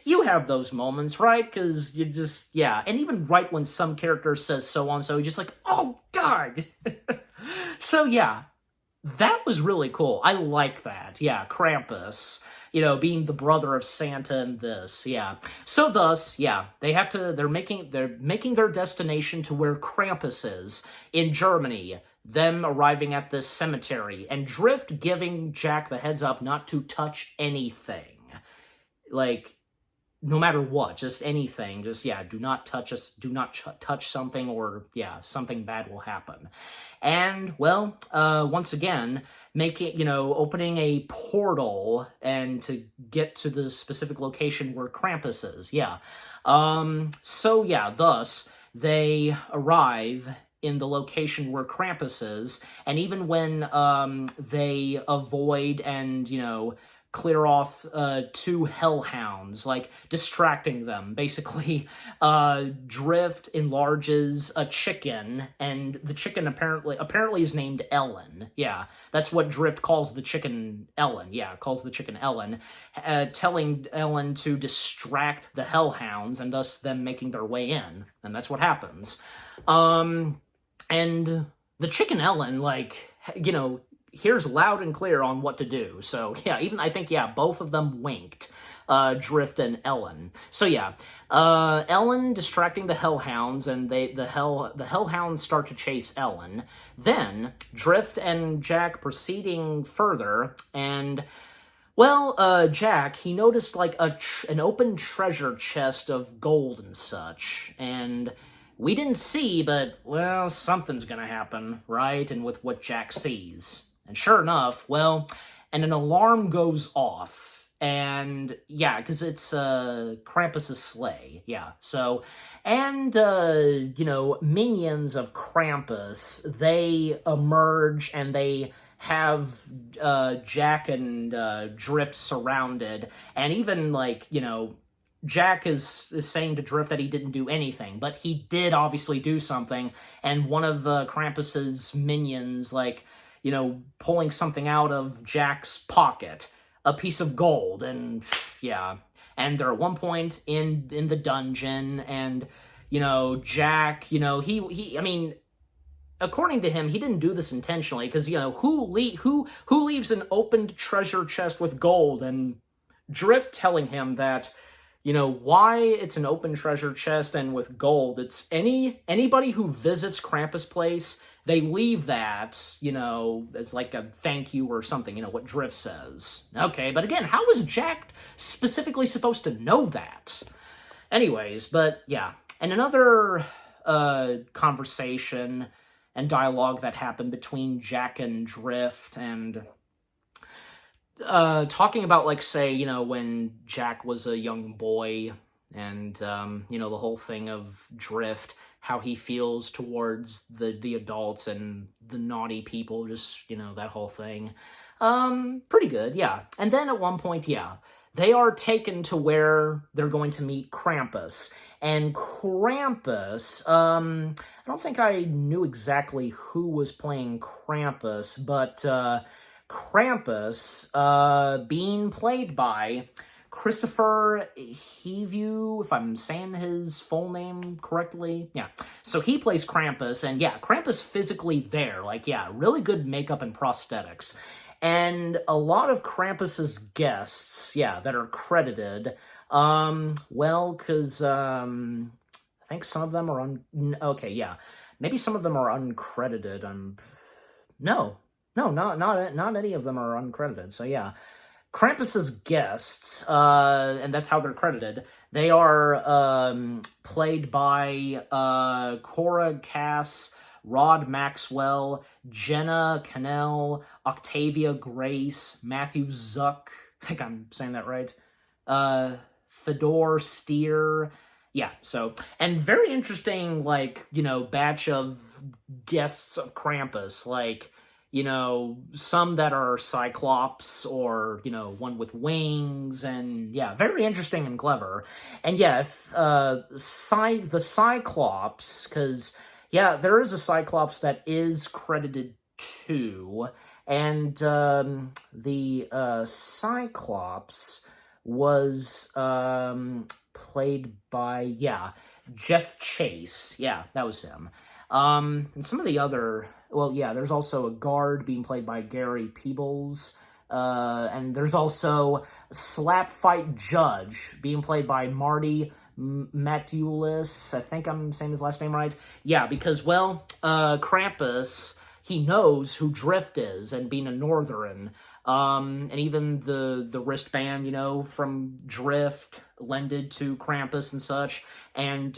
you have those moments, right? Because you just, yeah, and even right when some character says so-on-so, you're just like, oh, God! So, yeah, That was really cool. I like that. Yeah, Krampus, being the brother of Santa in this. Yeah. So thus, yeah, they're making their destination to where Krampus is in Germany. Them arriving at this cemetery and Drift giving Jack the heads up not to touch anything. Like, no matter what, just anything, just, yeah, do not touch us, do not touch something, or, yeah, something bad will happen. And, well, once again, opening a portal and to get to the specific location where Krampus is, yeah. So, yeah, thus, they arrive in the location where Krampus is, and even when, they avoid and, clear off two hellhounds, like distracting them. Basically, Drift enlarges a chicken, and the chicken apparently is named Ellen. Yeah, that's what Drift calls the chicken, Ellen. Yeah, calls the chicken Ellen, telling Ellen to distract the hellhounds, and thus them making their way in. And that's what happens. And the chicken Ellen, hears loud and clear on what to do. So, yeah, I think, both of them winked, Drift and Ellen. So, yeah, Ellen distracting the hellhounds, and the hellhounds start to chase Ellen. Then, Drift and Jack proceeding further, and, well, Jack, he noticed, an open treasure chest of gold and such, and we didn't see, but, well, something's gonna happen, right? And with what Jack sees. And sure enough, well, and an alarm goes off. And, yeah, because it's, Krampus' sleigh. Yeah, so, and, minions of Krampus, they emerge and they have, Jack and, Drift surrounded. And even, Jack is saying to Drift that he didn't do anything, but he did obviously do something, and one of the Krampus's minions, pulling something out of Jack's pocket, a piece of gold, and, yeah. And they're at one point in the dungeon, and, Jack, according to him, he didn't do this intentionally, because, who leaves an opened treasure chest with gold? And Drift telling him that, why it's an open treasure chest and with gold. It's anybody who visits Krampus Place, they leave that, as like a thank you or something, what Drift says. Okay, but again, how was Jack specifically supposed to know that? Anyways, but yeah. And another conversation and dialogue that happened between Jack and Drift, and talking about, when Jack was a young boy, and, the whole thing of Drift, how he feels towards the adults and the naughty people, just, that whole thing. Pretty good, yeah. And then at one point, yeah, they are taken to where they're going to meet Krampus. And Krampus, I don't think I knew exactly who was playing Krampus, but, Krampus, being played by Christopher Heavue, if I'm saying his full name correctly. Yeah, so he plays Krampus, and yeah, Krampus physically there, really good makeup and prosthetics. And a lot of Krampus's guests, yeah, that are credited, because, I think some of them are okay, yeah, maybe some of them are uncredited, no, not any of them are uncredited, so yeah. Krampus's guests, and that's how they're credited, they are played by Cora Cass, Rod Maxwell, Jenna Cannell, Octavia Grace, Matthew Zuck, I think I'm saying that right, Fedor Steer, yeah, so, and very interesting, batch of guests of Krampus, some that are Cyclops, or, one with wings, and, yeah, very interesting and clever. And, yeah, the Cyclops, because, yeah, there is a Cyclops that is credited too, and, the, Cyclops was, played by, yeah, Jeff Chase, yeah, that was him. And some of the other well, yeah, there's also a guard being played by Gary Peebles. And there's also Slap Fight Judge being played by Marty Matulis. I think I'm saying his last name right. Yeah, because, well, Krampus, he knows who Drift is, and being a Northern, and even the wristband, you know, from Drift lended to Krampus and such. And,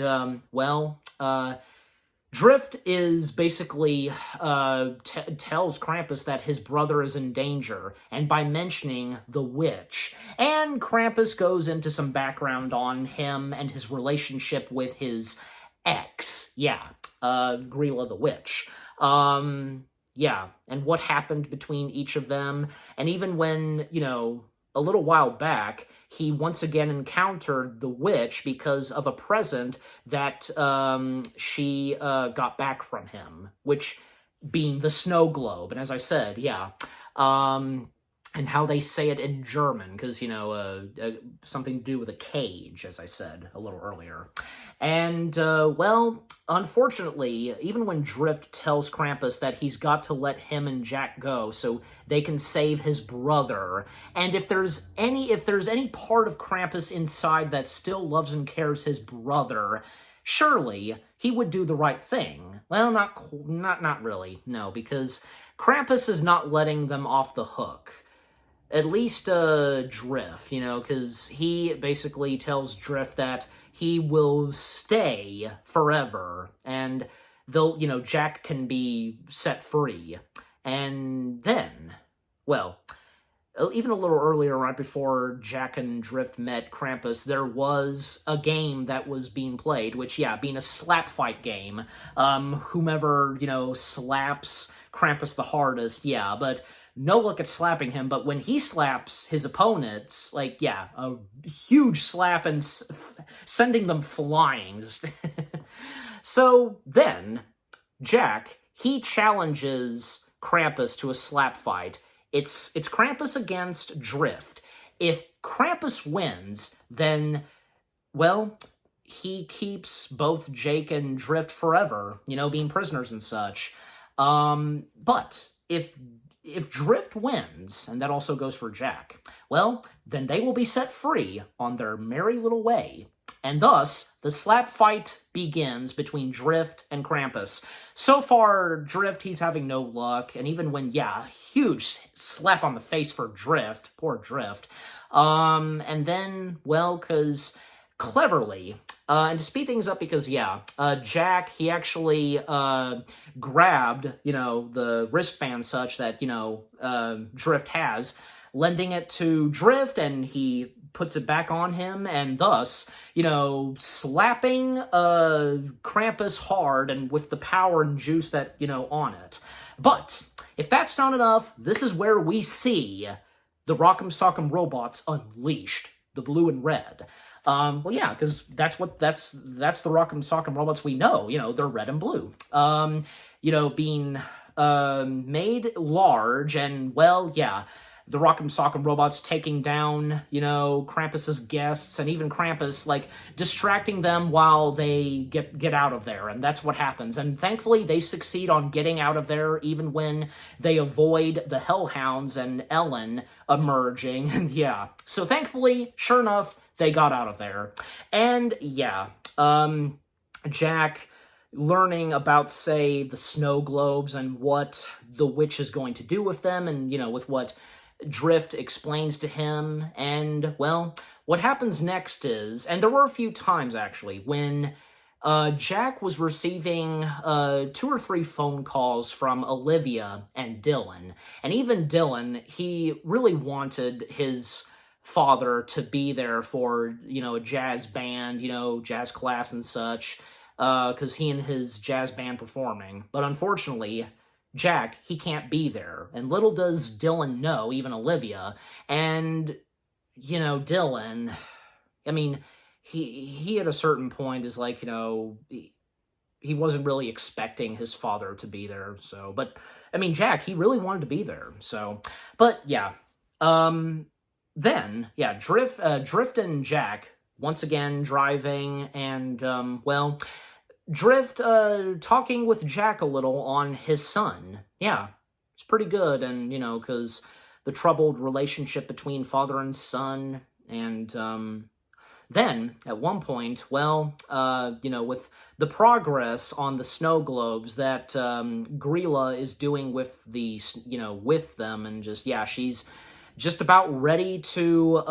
Drift is basically, tells Krampus that his brother is in danger, and by mentioning the witch. And Krampus goes into some background on him and his relationship with his ex. Yeah, Grilla the witch. Yeah, and what happened between each of them. And even when, you know, a little while back, he once again encountered the witch because of a present that she got back from him, which being the snow globe. And as I said, yeah, and how they say it in German, because, you know, something to do with a cage, as I said a little earlier. And, well, unfortunately, even when Drift tells Krampus that he's got to let him and Jack go so they can save his brother, and if there's any part of Krampus inside that still loves and cares his brother, surely he would do the right thing. Well, not really, no, because Krampus is not letting them off the hook. At least, Drift, you know, because he basically tells Drift that he will stay forever, and they'll, you know, Jack can be set free. And then, well, even a little earlier, right before Jack and Drift met Krampus, there was a game that was being played, which, yeah, being a slap fight game. Whomever, you know, slaps Krampus the hardest, yeah, but no look at slapping him, but when he slaps his opponents, like, yeah, a huge slap and sending them flying. So then, Jack, he challenges Krampus to a slap fight. It's Krampus against Drift. If Krampus wins, then, well, he keeps both Jake and Drift forever, you know, being prisoners and such. But if Drift wins, and that also goes for Jack, well, then they will be set free on their merry little way. And thus, the slap fight begins between Drift and Krampus. So far, Drift, he's having no luck, and even when, yeah, huge slap on the face for Drift, poor Drift. And then, well, because cleverly, and to speed things up, because, yeah, Jack, he actually grabbed, you know, the wristband such that, you know, Drift has, lending it to Drift, and he puts it back on him, and thus, you know, slapping Krampus hard and with the power and juice that, you know, on it. But if that's not enough, this is where we see the Rock'em Sock'em Robots unleashed, the blue and red. Well, yeah, because that's the Rock'em Sock'em Robots we know. You know, they're red and blue. You know, being made large, and, well, yeah, the Rock'em Sock'em Robots taking down, you know, Krampus's guests, and even Krampus, like, distracting them while they get out of there, and that's what happens. And thankfully, they succeed on getting out of there, even when they avoid the Hellhounds and Ellen emerging, and yeah. So thankfully, sure enough, they got out of there. And, yeah, Jack learning about, say, the snow globes and what the witch is going to do with them, and, you know, with what Drift explains to him. And, well, what happens next is, and there were a few times, actually, when Jack was receiving 2 or 3 phone calls from Olivia and Dylan. And even Dylan, he really wanted his father to be there for, you know, a jazz band, you know, jazz class and such, because he and his jazz band performing. But unfortunately, Jack, he can't be there. And little does Dylan know, even Olivia. And, you know, Dylan, I mean, he at a certain point is like, you know, he wasn't really expecting his father to be there. So, but, I mean, Jack, he really wanted to be there. So, but, yeah. Then, yeah, Drift and Jack, once again, driving, and, well, Drift, talking with Jack a little on his son. Yeah, it's pretty good, and, because the troubled relationship between father and son, and, then, at one point, well, with the progress on the snow globes that Grilla is doing with with them, and just, yeah, she's just about ready to,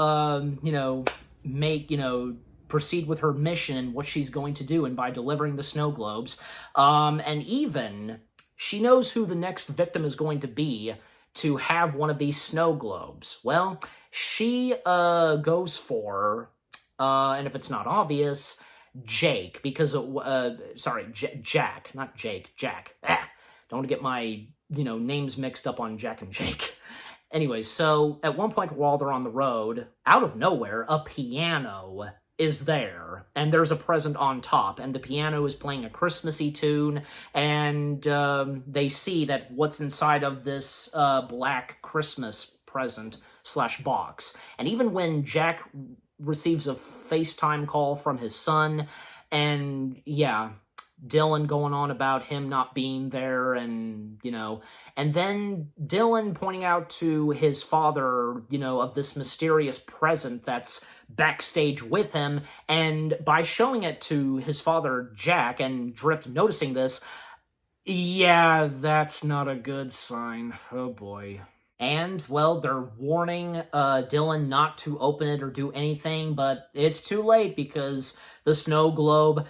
proceed with her mission and what she's going to do, and by delivering the snow globes. And even, she knows who the next victim is going to be to have one of these snow globes. Well, she goes for... and if it's not obvious, Jake, because, Jack, not Jake, Jack. Don't want to get my, names mixed up on Jack and Jake. Anyway, so at one point while they're on the road, out of nowhere, a piano is there, and there's a present on top, and the piano is playing a Christmassy tune, and they see that what's inside of this black Christmas present / box. And even when Jack receives a FaceTime call from his son, and yeah, Dylan going on about him not being there, and, and then Dylan pointing out to his father, of this mysterious present that's backstage with him, and by showing it to his father, Jack, and Drift noticing this, yeah, that's not a good sign. Oh boy. And, well, they're warning Dylan not to open it or do anything, but it's too late because the snow globe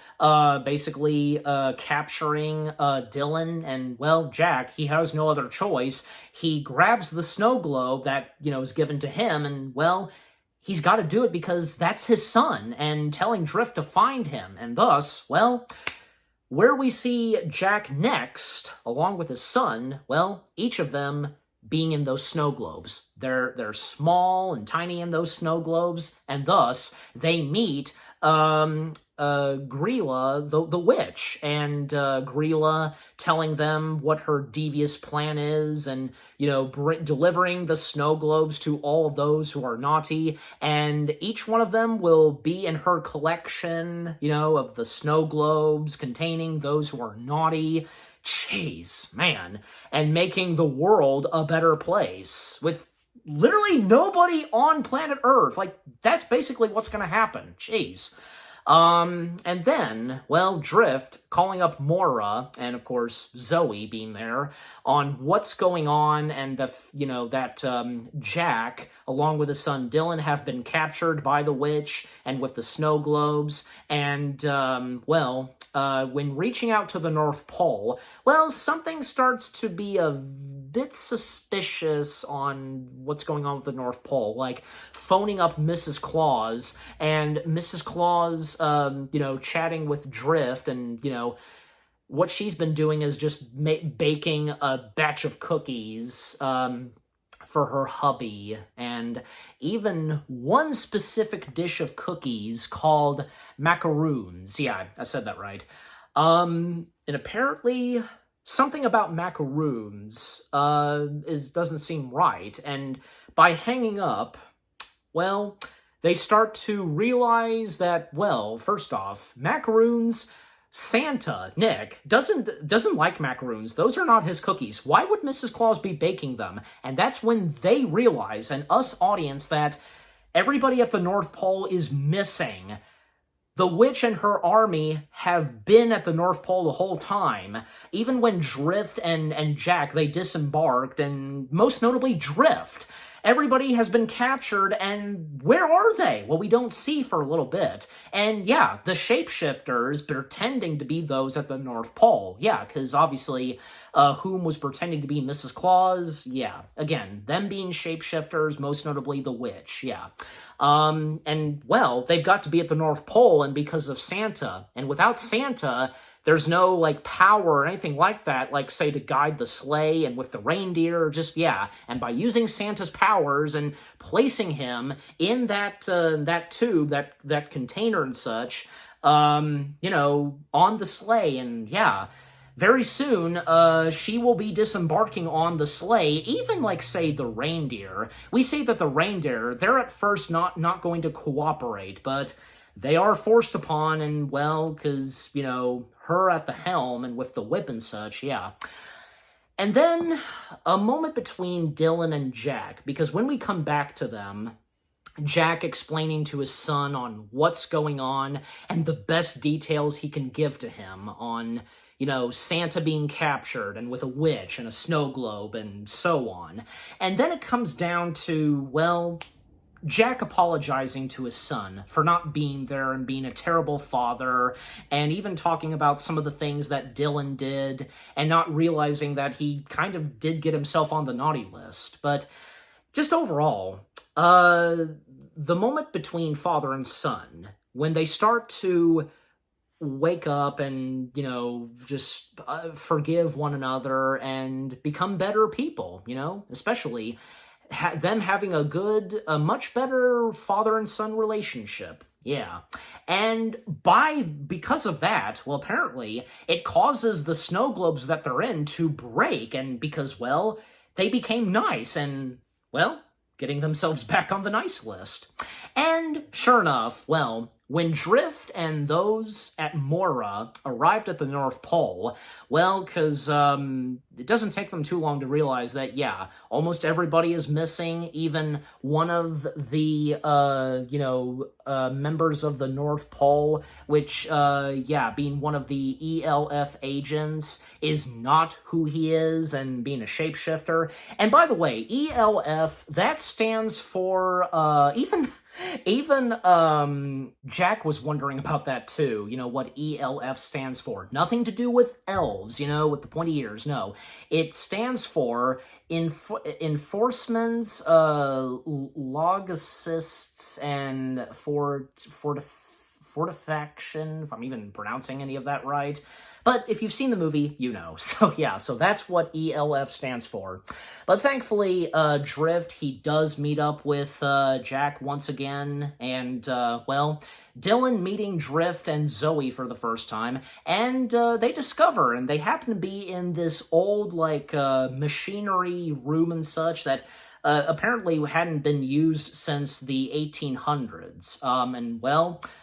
basically capturing Dylan, and, well, Jack, he has no other choice. He grabs the snow globe that, is given to him, and, well, he's got to do it because that's his son, and telling Drift to find him, and thus, well... where we see Jack next, along with his son, well, each of them being in those snow globes. They're small and tiny in those snow globes, and thus they meet Grilla, the witch, and Grilla telling them what her devious plan is, and, delivering the snow globes to all of those who are naughty, and each one of them will be in her collection, of the snow globes containing those who are naughty. Jeez, man. And making the world a better place with literally nobody on planet Earth. Like, that's basically what's going to happen. Jeez. And then, well, Drift calling up Mora, and of course Zoe being there, on what's going on, and that Jack, along with his son Dylan, have been captured by the witch, and with the snow globes, and, when reaching out to the North Pole, well, something starts to be a bit suspicious on what's going on with the North Pole, like phoning up Mrs. Claus, and Mrs. Claus, chatting with Drift, and, what she's been doing is just baking a batch of cookies, for her hubby, and even one specific dish of cookies called macaroons. Yeah, I said that right. And apparently something about macaroons doesn't seem right, and by hanging up, well, they start to realize that, well, first off, macaroons... Santa, Nick, doesn't like macaroons. Those are not his cookies. Why would Mrs. Claus be baking them? And that's when they realize, and us audience, that everybody at the North Pole is missing. The witch and her army have been at the North Pole the whole time. Even when Drift and Jack, they disembarked, and most notably Drift. Everybody has been captured, and where are they? Well, we don't see for a little bit. And yeah, the shapeshifters pretending to be those at the North Pole. Yeah, because obviously, whom was pretending to be Mrs. Claus? Yeah, again, them being shapeshifters, most notably the witch, yeah. And, well, they've got to be at the North Pole, and because of Santa. And without Santa... there's no, power or anything like that, say, to guide the sleigh, and with the reindeer, just, yeah. And by using Santa's powers and placing him in that tube, that container and such, on the sleigh, and, yeah. Very soon, she will be disembarking on the sleigh, even, say, the reindeer. We say that the reindeer, they're at first not going to cooperate, but... they are forced upon, and well, because, her at the helm and with the whip and such, yeah. And then a moment between Dylan and Jack, because when we come back to them, Jack explaining to his son on what's going on and the best details he can give to him on, Santa being captured and with a witch and a snow globe and so on. And then it comes down to, well, Jack apologizing to his son for not being there and being a terrible father, and even talking about some of the things that Dylan did and not realizing that he kind of did get himself on the naughty list. But just overall, the moment between father and son, when they start to wake up and, just forgive one another and become better people, especially them having a much better father and son relationship. Yeah. And because of that, well, apparently, it causes the snow globes that they're in to break, and because, well, they became nice and, well, getting themselves back on the nice list. And sure enough, well, when Drift and those at Mora arrived at the North Pole, well, because it doesn't take them too long to realize that, yeah, almost everybody is missing. Even one of the, members of the North Pole, which, being one of the ELF agents, is not who he is, and being a shapeshifter. And by the way, ELF, that stands for, even Jack was wondering about that too, what ELF stands for. Nothing to do with elves, with the pointy ears, no. It stands for Enforcements, Logists, and Fortification, if I'm even pronouncing any of that right. But if you've seen the movie, you know. So yeah, so that's what ELF stands for. But thankfully, Drift, he does meet up with Jack once again, and, Dylan meeting Drift and Zoe for the first time, and they discover, and they happen to be in this old, machinery room and such that apparently hadn't been used since the 1800s.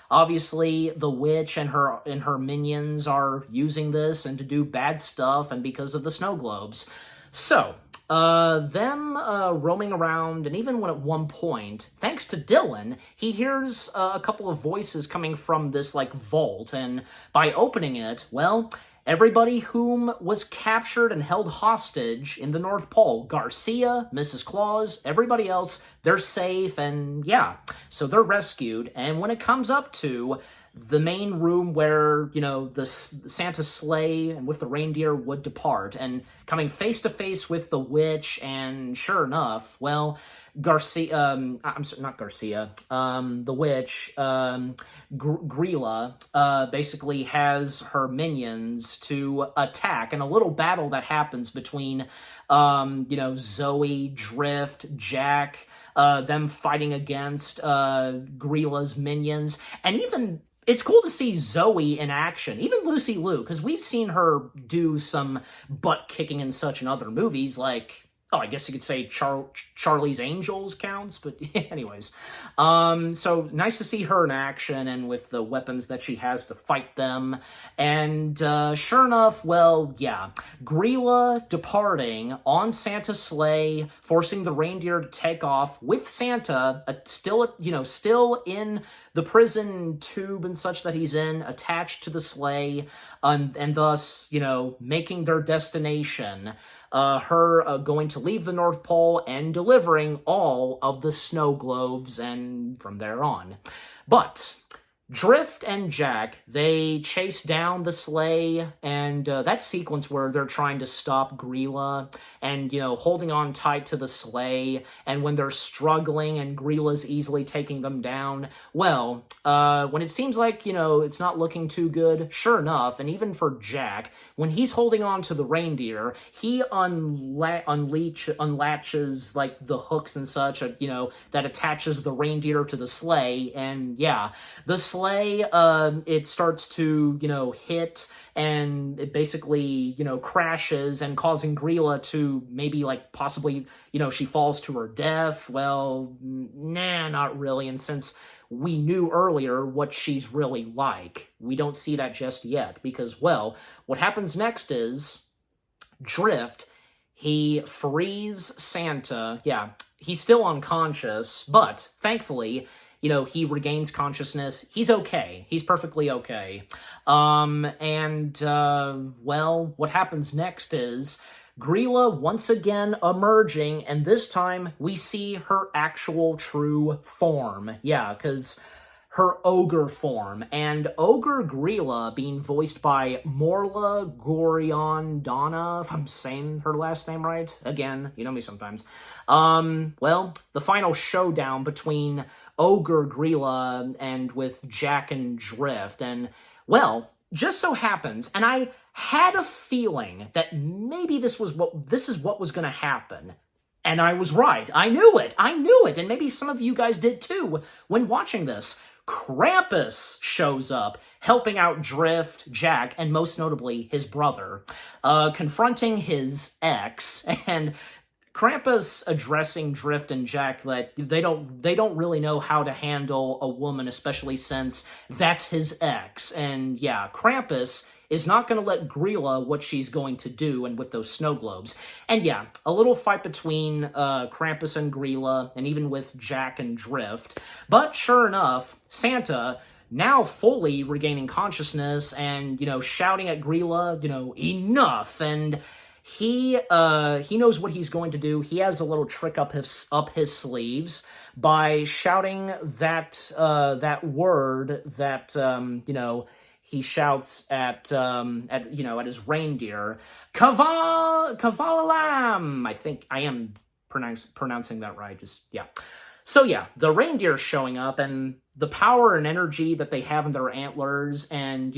Obviously, the witch and her minions are using this and to do bad stuff, and because of the snow globes. So, them roaming around, and even when at one point, thanks to Dylan, he hears a couple of voices coming from this, vault, and by opening it, well, everybody whom was captured and held hostage in the North Pole, Garcia, Mrs. Claus, everybody else, they're safe, and yeah, so they're rescued. And when it comes up to the main room where, the Santa sleigh and with the reindeer would depart, and coming face to face with the witch, and sure enough, well, the witch, Grilla, basically has her minions to attack, and a little battle that happens between, Zoe, Drift, Jack, them fighting against Grilla's minions, and even it's cool to see Zoe in action, even Lucy Liu, because we've seen her do some butt kicking and such in other movies, I guess you could say Charlie's Angels counts, but anyways. So nice to see her in action and with the weapons that she has to fight them. And sure enough, well, yeah, Grilla departing on Santa's sleigh, forcing the reindeer to take off with Santa, still in the prison tube and such that he's in, attached to the sleigh, and thus, making their destination. Her going to leave the North Pole and delivering all of the snow globes, and from there on. But Drift and Jack, they chase down the sleigh, and that sequence where they're trying to stop Grilla and, holding on tight to the sleigh, and when they're struggling and Grilla's easily taking them down, well, when it seems like, it's not looking too good, sure enough, and even for Jack, when he's holding on to the reindeer, he unlatches, the hooks and such, that attaches the reindeer to the sleigh, and yeah, the sleigh sleigh, it starts to, hit, and it basically, crashes and causing Grilla to maybe, possibly, she falls to her death. Well, nah, not really. And since we knew earlier what she's really like, we don't see that just yet. Because, well, what happens next is Drift, he frees Santa. Yeah, he's still unconscious, but thankfully, he regains consciousness. He's okay. He's perfectly okay. Well, what happens next is Grilla once again emerging, and this time we see her actual true form. Yeah, because her ogre form, and Ogre Grilla being voiced by Morla Goriondana, if I'm saying her last name right. Again, you know me sometimes. Well, the final showdown between Ogre Grilla and with Jack and Drift, and, well, just so happens, and I had a feeling that maybe this is what was going to happen. And I was right. I knew it, and maybe some of you guys did too when watching this. Krampus shows up, helping out Drift, Jack, and most notably his brother, confronting his ex, and Krampus addressing Drift and Jack that they don't really know how to handle a woman, especially since that's his ex. And yeah, Krampus is not going to let Grilla what she's going to do, and with those snow globes. And yeah, a little fight between Krampus and Grilla, and even with Jack and Drift. But sure enough, Santa, now fully regaining consciousness and, shouting at Grilla, enough. And he knows what he's going to do. He has a little trick up his sleeves by shouting that word that he shouts at his reindeer, Kavalam. I think I am pronouncing that right. So yeah, the reindeer showing up, and the power and energy that they have in their antlers, and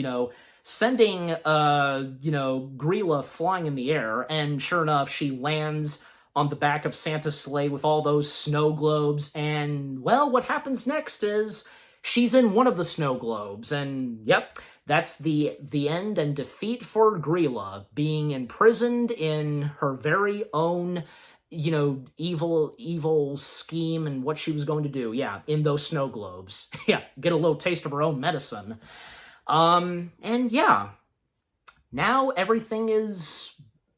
sending Grilla flying in the air, and sure enough, she lands on the back of Santa's sleigh with all those snow globes, and, well, what happens next is she's in one of the snow globes, and yep, that's the end and defeat for Grilla, being imprisoned in her very own, evil scheme and what she was going to do. Yeah, in those snow globes. Yeah, get a little taste of her own medicine. And yeah, now everything is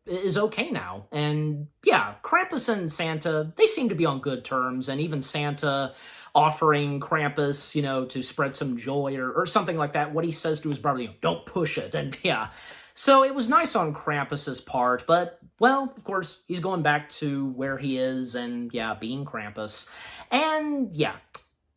okay now. And yeah, Krampus and Santa, they seem to be on good terms, and even Santa offering Krampus, to spread some joy or something like that. What he says to his brother, don't push it. And yeah, so it was nice on Krampus's part, but, well, of course, he's going back to where he is and, yeah, being Krampus. And yeah,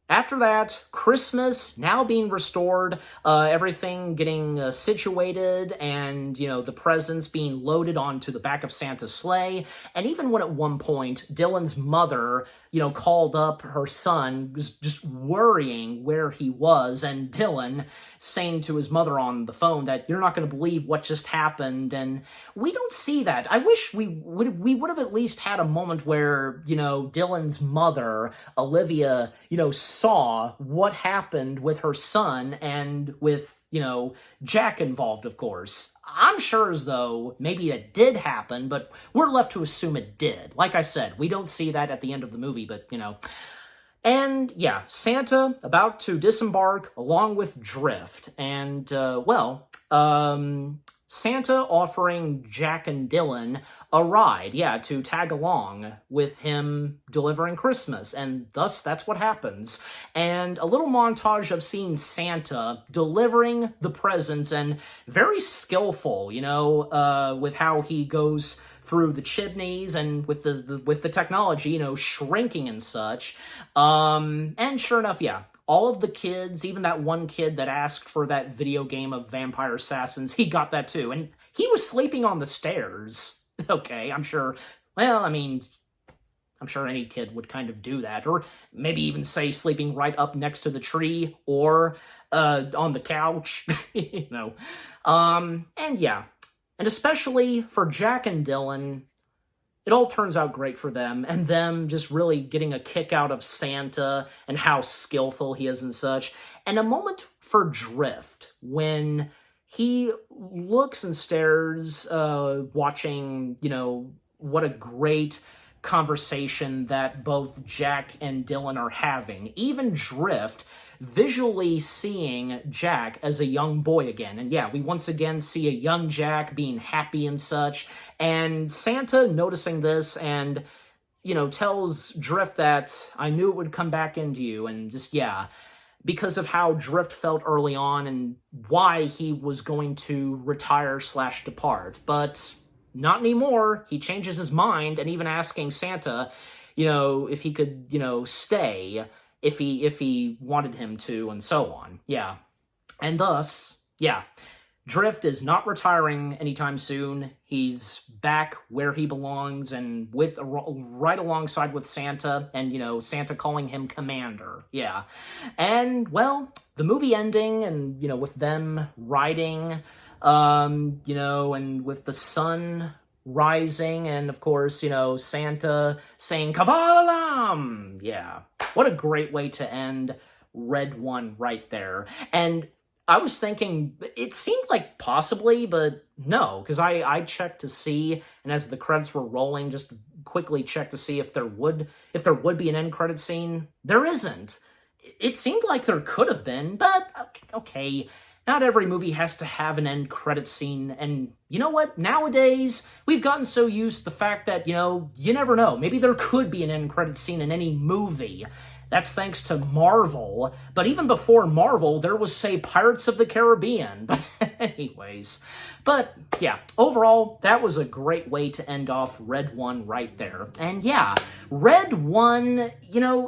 after that, Christmas now being restored, everything getting situated, and, the presents being loaded onto the back of Santa's sleigh. And even when at one point, Dylan's mother, called up her son, was just worrying where he was, and Dylan saying to his mother on the phone that you're not going to believe what just happened. And we don't see that. I wish we would have at least had a moment where, Dylan's mother, Olivia, saw what happened with her son, and with, Jack involved, of course. I'm sure as though maybe it did happen, but we're left to assume it did. Like I said, we don't see that at the end of the movie, but, And yeah, Santa about to disembark along with Drift. And, Santa offering Jack and Dylan a ride, to tag along with him delivering Christmas. And thus, that's what happens. And a little montage of seeing Santa delivering the presents, and very skillful, with how he goes through the chimneys, and with the technology, shrinking and such. And sure enough, yeah, all of the kids, even that one kid that asked for that video game of Vampire Assassins, he got that too. And he was sleeping on the stairs. Okay, I'm sure, I'm sure any kid would kind of do that. Or maybe even say sleeping right up next to the tree, or on the couch, And yeah, and especially for Jack and Dylan, it all turns out great for them, and them just really getting a kick out of Santa and how skillful he is and such. And a moment for Drift when he looks and stares, watching, what a great conversation that both Jack and Dylan are having. Even Drift visually seeing Jack as a young boy again. And yeah, we once again see a young Jack being happy and such. And Santa noticing this and, tells Drift that I knew it would come back into you. And just, yeah, because of how Drift felt early on and why he was going to retire/depart. But not anymore. He changes his mind and even asking Santa, if he could, stay if he wanted him to, and so on. Yeah. And thus, yeah, Drift is not retiring anytime soon. He's back where he belongs and right alongside with Santa, and, Santa calling him Commander. Yeah. And, well, the movie ending and, with them riding, and with the sun rising, and of course, Santa saying Kavalam! Yeah. What a great way to end Red One right there. And I was thinking, it seemed like possibly, but no, because I checked to see, and as the credits were rolling, just quickly checked to see if there would be an end credit scene. There isn't. It seemed like there could have been, but okay. Not every movie has to have an end credit scene, and you know what? Nowadays, we've gotten so used to the fact that, you never know. Maybe there could be an end credit scene in any movie. That's thanks to Marvel. But even before Marvel, there was, say, Pirates of the Caribbean. But anyways. But, yeah, overall, that was a great way to end off Red One right there. And, yeah, Red One,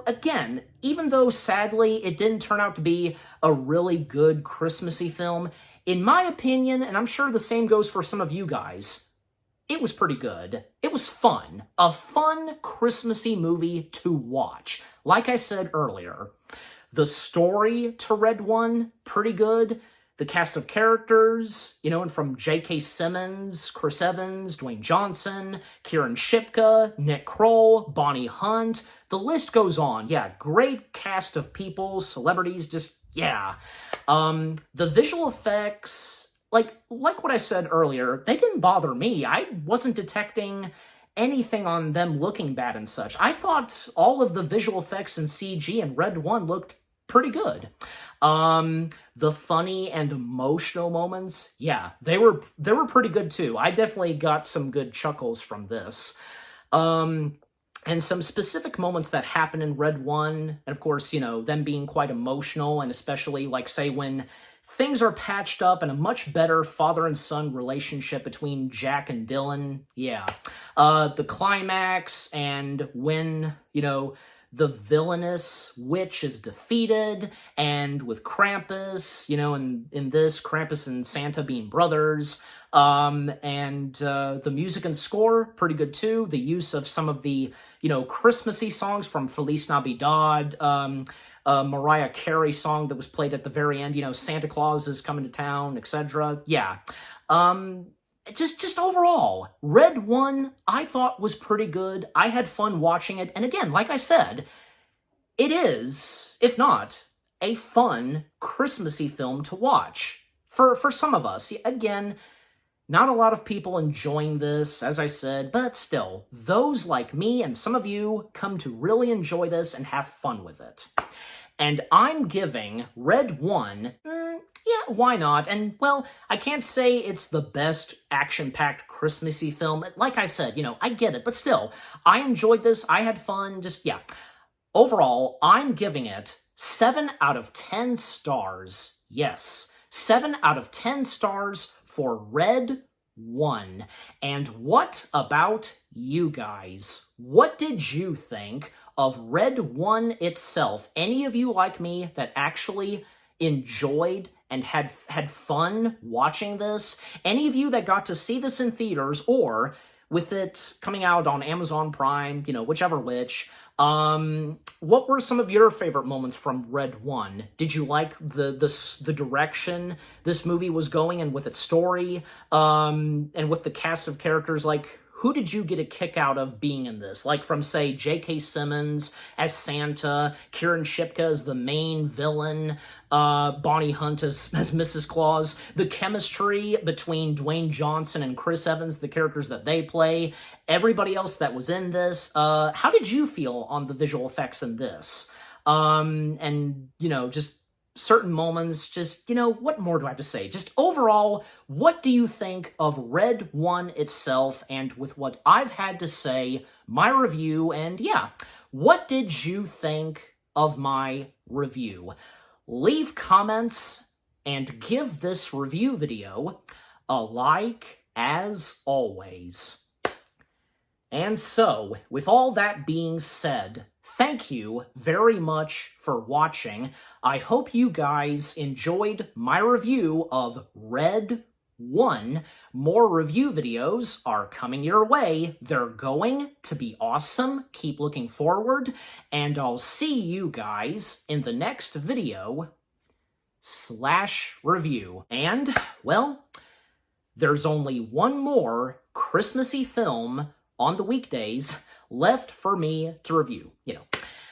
again, even though, sadly, it didn't turn out to be a really good Christmassy film, in my opinion, and I'm sure the same goes for some of you guys, it was pretty good. It was fun. A fun Christmassy movie to watch. Like I said earlier, the story to Red One, pretty good. The cast of characters, and from J.K. Simmons, Chris Evans, Dwayne Johnson, Kieran Shipka, Nick Kroll, Bonnie Hunt, the list goes on. Yeah, great cast of people, celebrities, just, yeah. The visual effects, like what I said earlier, they didn't bother me. I wasn't detecting anything on them looking bad and such. I thought all of the visual effects and CG in Red One looked pretty good. The funny and emotional moments, yeah, they were pretty good too. I definitely got some good chuckles from this. And some specific moments that happen in Red One, and of course, them being quite emotional, and especially, like, say, when things are patched up and a much better father and son relationship between Jack and Dylan, yeah. The climax, and when, the villainous witch is defeated, and with Krampus, in this, Krampus and Santa being brothers, and the music and score, pretty good too. The use of some of the, Christmassy songs from Feliz Navidad, Mariah Carey song that was played at the very end, Santa Claus is coming to town, etc. Yeah. Just overall, Red One, I thought was pretty good. I had fun watching it. And again, like I said, it is, if not, a fun Christmassy film to watch. For some of us. Again, not a lot of people enjoying this, as I said, but still, those like me and some of you come to really enjoy this and have fun with it. And I'm giving Red One, yeah, why not? And, well, I can't say it's the best action-packed Christmassy film. Like I said, I get it, but still, I enjoyed this, I had fun, just, yeah. Overall, I'm giving it 7 out of 10 stars. Yes, 7 out of 10 stars for Red One. And what about you guys? What did you think of Red One itself? Any of you like me that actually enjoyed and had fun watching this? Any of you that got to see this in theaters, or with it coming out on Amazon Prime, whichever which, what were some of your favorite moments from Red One? Did you like the direction this movie was going and with its story, and with the cast of characters? Like, who did you get a kick out of being in this? Like from, say, J.K. Simmons as Santa, Kieran Shipka as the main villain, Bonnie Hunt as Mrs. Claus, the chemistry between Dwayne Johnson and Chris Evans, the characters that they play, everybody else that was in this. How did you feel on the visual effects in this? And, you know, just certain moments, just, you know, what more do I have to say? Just overall, what do you think of Red 1 itself, and with what I've had to say, my review, and yeah, what did you think of my review? Leave comments and give this review video a like as always. And so, with all that being said, thank you very much for watching. I hope you guys enjoyed my review of Red 1. More review videos are coming your way. They're going to be awesome. Keep looking forward, and I'll see you guys in the next video / review. And, well, there's only one more Christmassy film on the weekdays left for me to review. You know,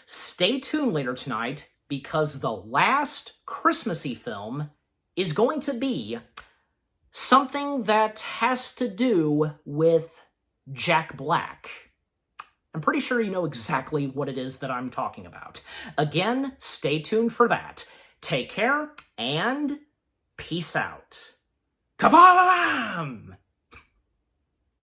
stay tuned later tonight, because the last Christmassy film is going to be something that has to do with Jack Black. I'm pretty sure you know exactly what it is that I'm talking about. Again, stay tuned for that. Take care, and peace out. Kabbalam!